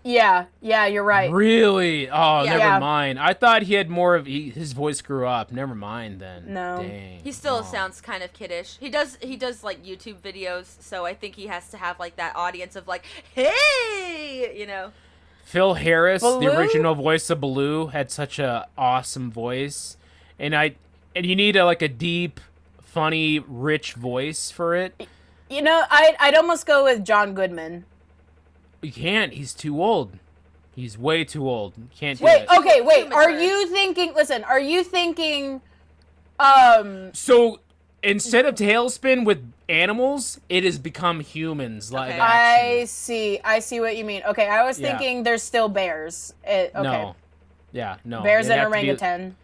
Yeah, you're right. Really? Oh, Yeah. never Yeah. mind. I thought he had more of his voice grew up. Never mind then. No. Dang. He still Oh. sounds kind of kiddish. He does like YouTube videos, so I think he has to have like that audience of like, hey, you know. Phil Harris, Baloo? the original voice of Baloo, had such a awesome voice, and you need a deep, funny, rich voice for it. You know, I'd almost go with John Goodman. You can't. He's too old. He's way too old. You can't do Wait, it. okay, wait. Too Are mature. you thinking? Listen, are you thinking? So instead of Tailspin with animals, it has become humans live Okay. action. I see what you mean. Okay, I was thinking there's still bears. Okay. No. Yeah, no. Bears It'd and have to be- orangutan.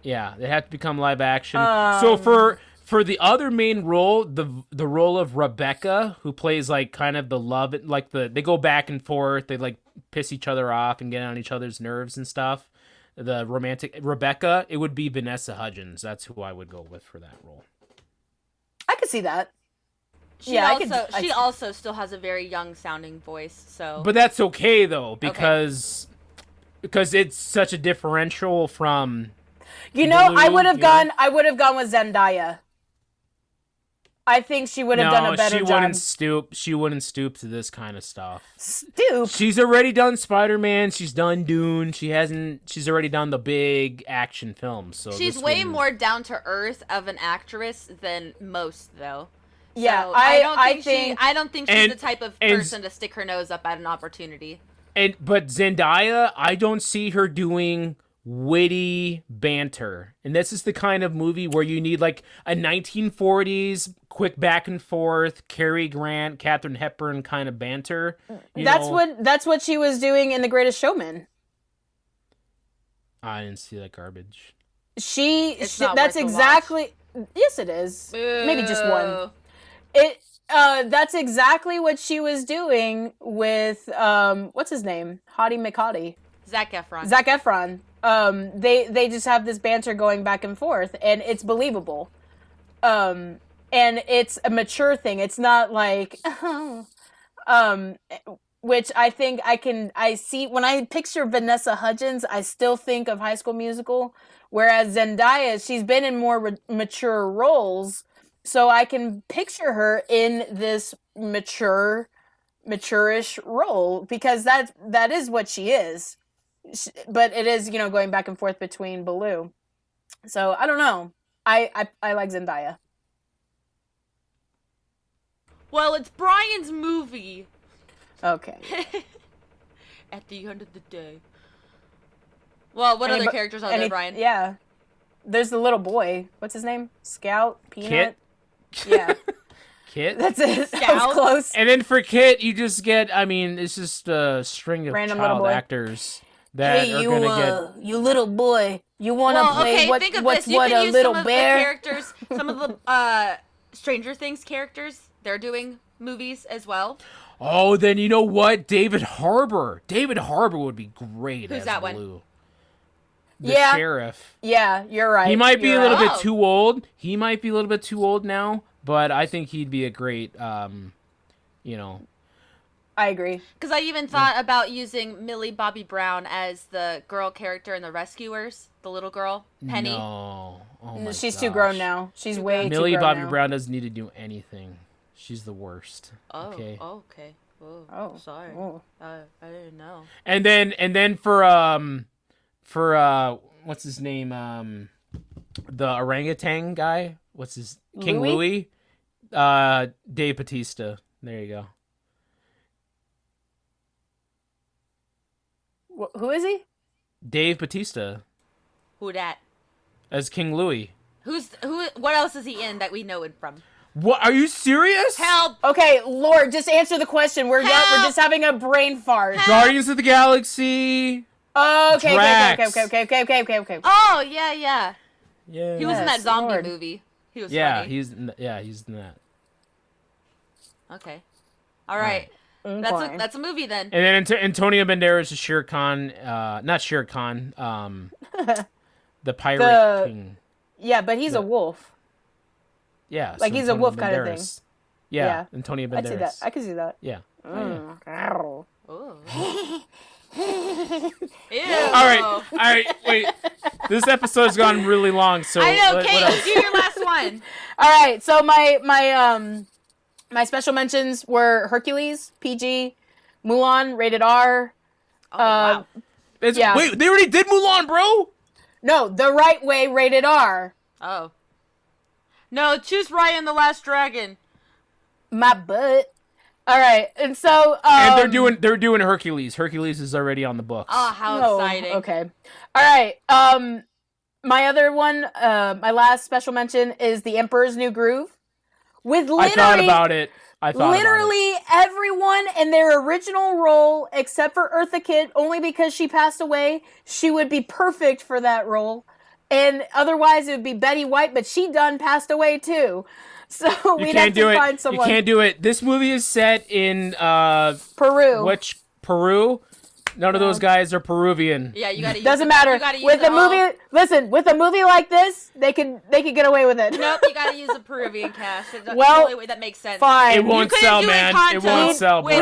Yeah, they have to become live action. So for the other main role, the role of Rebecca, who plays like kind of the love, like they go back and forth, they like piss each other off and get on each other's nerves and stuff. The romantic Rebecca, it would be Vanessa Hudgens. That's who I would go with for that role. I could see that. She also still has a very young sounding voice, so. But that's okay though, because it's such a differential from. You know, Blue, I would have gone with Zendaya. I think she would have done a better job. She wouldn't stoop to this kind of stuff. Stoop. She's already done Spider-Man. She's done Dune. She's already done the big action films. So she's way more down to earth of an actress than most, though. Yeah, so I don't think she's the type of person to stick her nose up at an opportunity. But Zendaya, I don't see her doing witty banter. And this is the kind of movie where you need like a 1940s quick back and forth Cary Grant, Katharine Hepburn kind of banter. That's what she was doing in The Greatest Showman. I didn't see that garbage. That's exactly. Yes, it is. Maybe just one. That's exactly what she was doing with what's his name? Hottie McHottie. Zac Efron. They just have this banter going back and forth, and it's believable. And it's a mature thing. It's not like, which I think I see when I picture Vanessa Hudgens, I still think of High School Musical, whereas Zendaya, she's been in more mature roles, so I can picture her in this mature-ish role, because that is what she is. But it is, going back and forth between Baloo. So I don't know. I like Zendaya. Well, it's Brian's movie. Okay. At the end of the day. Well, what other characters are there, Brian? Yeah. There's the little boy. What's his name? Scout? Peanut? Kit? Yeah. Kit? That's it. That was close. And then for Kit, you just get, it's just a string of random child actors that are going to get... you little boy. You want to play what's what a little bear? Some of the Stranger Things characters, they're doing movies as well. Oh, then you know what? David Harbour. David Harbour would be great as that Blue. one? The sheriff. Yeah, you're right. He might be a little bit too old. He might be a little bit too old now, but I think he'd be a great, I agree. Because I even thought about using Millie Bobby Brown as the girl character in The Rescuers, the little girl, Penny. No. Oh my She's gosh. too grown now. She's way too grown Millie Bobby now. Brown doesn't need to do anything. She's the worst. Oh, okay. Okay. Oh, sorry. Oh. I didn't know. And then for what's his name? The orangutan guy. What's his King Louis? Dave Bautista. There you go. Who is he? Dave Bautista. Who dat? As King Louis. Who? What else is he in that we know him from? What? Are you serious? Help! Okay, Lord, just answer the question. We're just having a brain fart. Guardians of the Galaxy. Okay. Oh, yeah. Yeah. He was in that zombie movie. He was funny. he's in that. Okay. All right. That's a movie then. And then Antonio Banderas is Shere Khan, not Shere Khan, the pirate king. Yeah, but he's a wolf. Yeah, like he's a wolf kind of thing. Yeah, Antonio Banderas. I can see that. Yeah. Oh. Ew. All right. Wait. This episode's gone really long, so I know. Kate, do your last one. All right. So my special mentions were Hercules, PG, Mulan, rated R. Oh, wow. Wait, they already did Mulan, bro? No, The Right Way, rated R. Oh. No, choose Raya and the Last Dragon. My butt. All right, and so and they're doing Hercules. Hercules is already on the books. Oh, how exciting! Okay, all right. My other one, my last special mention is The Emperor's New Groove. With literally, I thought about it. Literally everyone in their original role, except for Eartha Kitt, only because she passed away, she would be perfect for that role. And otherwise, it would be Betty White, but she done passed away too. So we'd have to find someone. You can't do it. This movie is set in Peru. Peru? None of those guys are Peruvian. Yeah, you gotta use Doesn't matter. With a movie, listen, with a movie like this, they could get away with it. Nope, you gotta use a Peruvian cast. That's Well, the only way that makes sense. Fine. It won't sell, man. It won't sell, bro.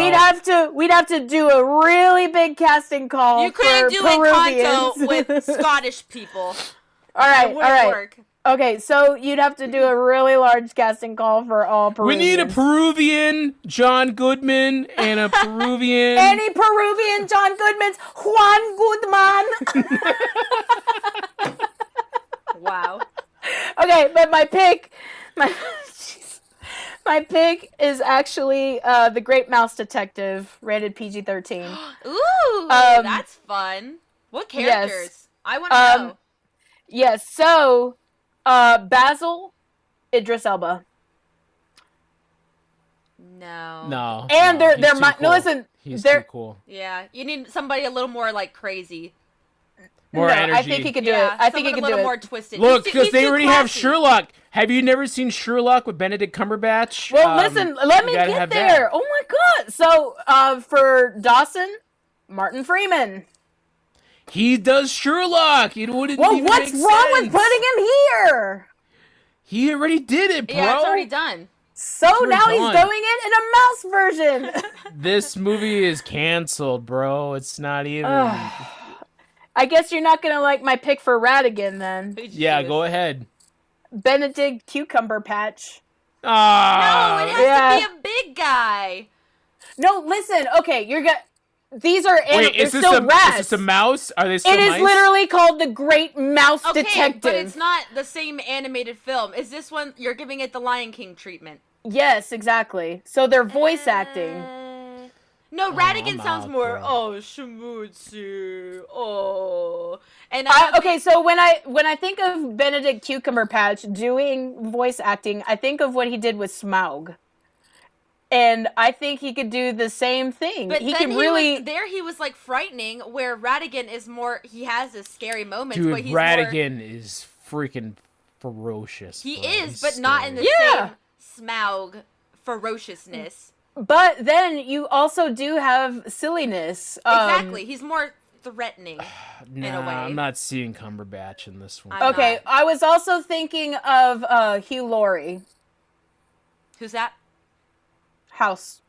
We'd have to do a really big casting call. You couldn't do Encanto with Scottish people. All right, It wouldn't work. Okay, so you'd have to do a really large casting call for all Peruvians. We need a Peruvian John Goodman and a Peruvian... Any Peruvian John Goodmans? Juan Goodman! Wow. Okay, but my pick is actually The Great Mouse Detective, rated PG-13. Ooh, that's fun. What characters? Yes. I want to know. Yes, so... Basil, Idris Elba. No. And they're cool. no, listen, He's they're too cool. Yeah, you need somebody a little more like crazy. More energy. I think he could do it. I think he could do it. A little more twisted. Look, because they already have classy. Sherlock. Have you never seen Sherlock with Benedict Cumberbatch? Well, listen, let me get there. Oh my god. So, for Dawson, Martin Freeman. He does Sherlock. It wouldn't Well, even what's make wrong sense. with putting him here? He already did it, bro. Yeah, it's already done. So now he's doing it in a mouse version. This movie is canceled, bro. It's not even... I guess you're not going to like my pick for Radigan, then. Yeah, go ahead. Benedict Cucumber Patch. No, it has to be a big guy. No, listen. Okay, you're going to... These are Wait, is this a mouse? Are they still mice? It is literally called The Great Mouse Detective. But it's not the same animated film. Is this one, you're giving it the Lion King treatment? Yes, exactly. So they're voice acting. No, Radigan sounds more, schmoozy, And okay, so when I think of Benedict Cucumber Patch doing voice acting, I think of what he did with Smaug. And I think he could do the same thing. But he then can really... he was like frightening, where Radigan is more, he has his scary moments, Dude, but he's Radigan is freaking ferocious. He bro. is, He's but scary. not in the same Smaug ferociousness. But then you also do have silliness. Exactly. He's more threatening in a way. I'm not seeing Cumberbatch in this one. Okay, I was also thinking of Hugh Laurie. Who's that? House.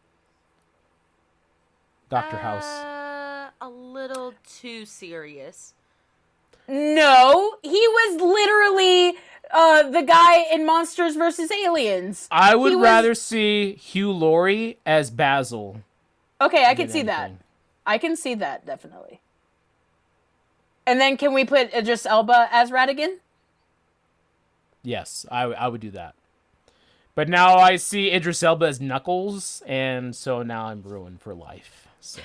Dr. House. A little too serious. No, he was literally the guy in Monsters vs. Aliens. I would rather see Hugh Laurie as Basil. Okay, I can see that. I can see that, definitely. And then can we put Idris Elba as Radigan? Yes, I would do that. But now I see Idris Elba as Knuckles, and so now I'm ruined for life. So.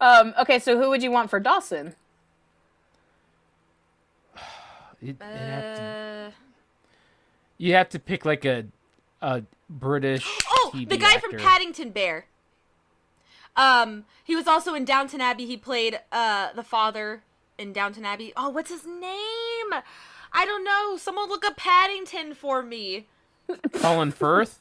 Okay, so who would you want for Dawson? You have to pick like a British TV the guy actor. from Paddington Bear. He was also in Downton Abbey. He played the father in Downton Abbey. Oh, what's his name? I don't know. Someone look up Paddington for me. Colin Firth?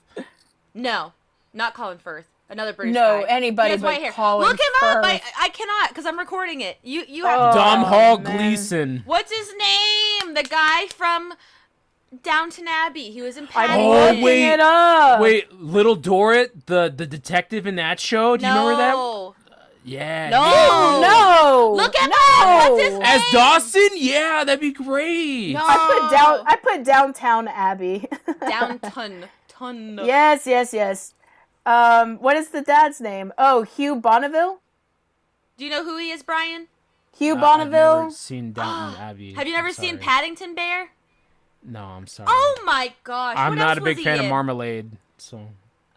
No, not Colin Firth. Another British guy. No, anybody but white hair. Colin Look him Firth. up. I cannot because I'm recording it. You have to. Domhnall man. Gleeson. What's his name? The guy from Downton Abbey. He was in Paddington. Oh, wait. It up. Wait, Little Dorrit, the detective in that show? Do you remember that? Yeah. No. No. Look him up. What's his name? As Dawson? Yeah, that'd be great. No. I put Downtown Abbey. Downton. Yes. What is the dad's name? Oh, Hugh Bonneville? Do you know who he is, Brian? Hugh I've Bonneville? never seen Downton Abbey. Have you never I'm seen sorry. Paddington Bear? No, I'm sorry. Oh my gosh. I'm what not else a big was fan he of in? Marmalade, so...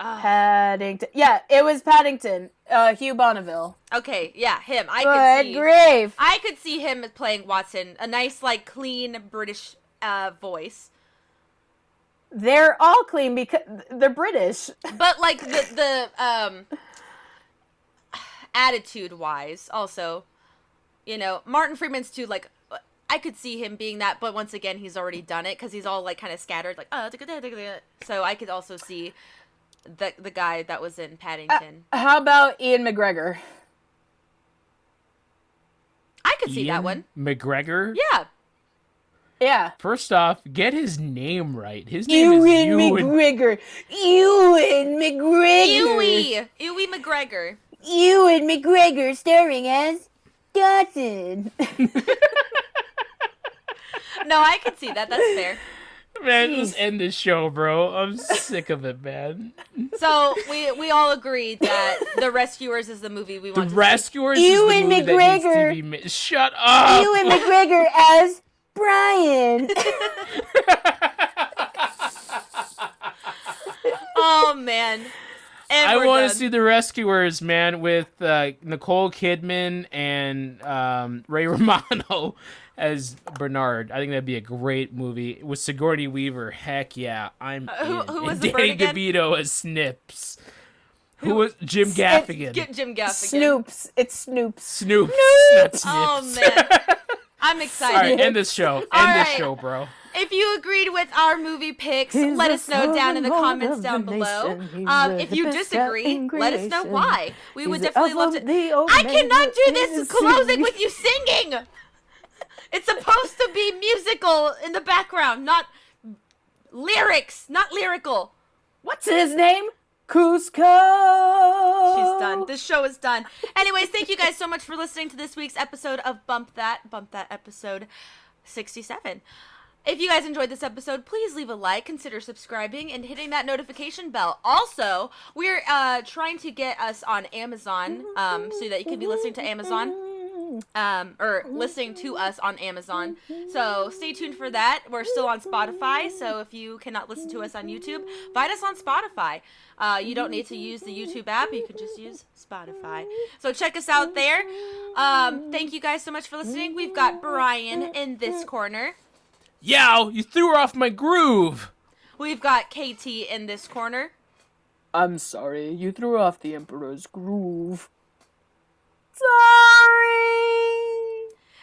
Paddington. Yeah, it was Paddington. Hugh Bonneville. Okay, yeah, him. Good grief. I could see him playing Watson. A nice, like, clean British voice. They're all clean because they're British. But, like, the attitude-wise, also, you know, Martin Freeman's too, like, I could see him being that, but once again, he's already done it, because he's all, like, kind of scattered, like, so I could also see the guy that was in Paddington. How about Ian McGregor? I could see that one. McGregor? Yeah. Yeah. First off, get his name right. His name Ewan is McGregor. Ewan McGregor. Ewan McGregor. Ewan McGregor starring as Dawson. No, I could see that. That's fair. Man, let's end this show, bro. I'm sick of it, man. So we all agreed that The Rescuers is the movie we want to see. The Rescuers is Ewan the movie McGregor. that needs to be Shut up! Ewan McGregor as Brian. Oh, man. And I we're want to done. see The Rescuers, man, with Nicole Kidman and Ray Romano as Bernard. I think that'd be a great movie. With Sigourney Weaver, heck yeah, I'm in. Who was and the bird Danny again? DeVito as Snips. Who was Jim Gaffigan? Get Jim Gaffigan. Snoops. It's Snoops. Snoops. Not Snips. Oh, man. I'm excited. All right, end this show. End All this right. show, bro. If you agreed with our movie picks, He's let the us know down in the Solomon comments of down the below. nation. He's If the you best guy disagree, in let us know creation. why. We would He's the definitely love Alpha, to. the I Omega, cannot do and this the closing sing. with you singing. It's supposed to be musical in the background, not lyrics, not lyrical. What's his name? Cusco. She's done. This show is done. Anyways, thank you guys so much for listening to this week's episode of Bump That episode 67. If you guys enjoyed this episode, please leave a like, consider subscribing, and hitting that notification bell. Also, we're trying to get us on Amazon, so that you can be listening to Amazon, or listening to us on Amazon. So stay tuned for that. We're still on Spotify, so if you cannot listen to us on YouTube, find us on Spotify. You don't need to use the YouTube app. You can just use Spotify. So check us out there. Thank you guys so much for listening. We've got Brian in this corner. Yow, you threw her off my groove. We've got KT in this corner. I'm sorry, you threw off the Emperor's groove. Sorry.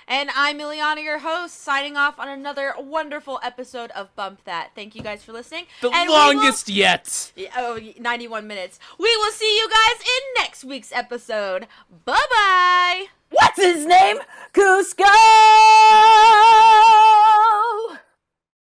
And I'm Ileana, your host, signing off on another wonderful episode of Bump That. Thank you guys for listening. The And longest yet. 91 minutes. We will see you guys in next week's episode. Bye-bye. What's his name? Cusco.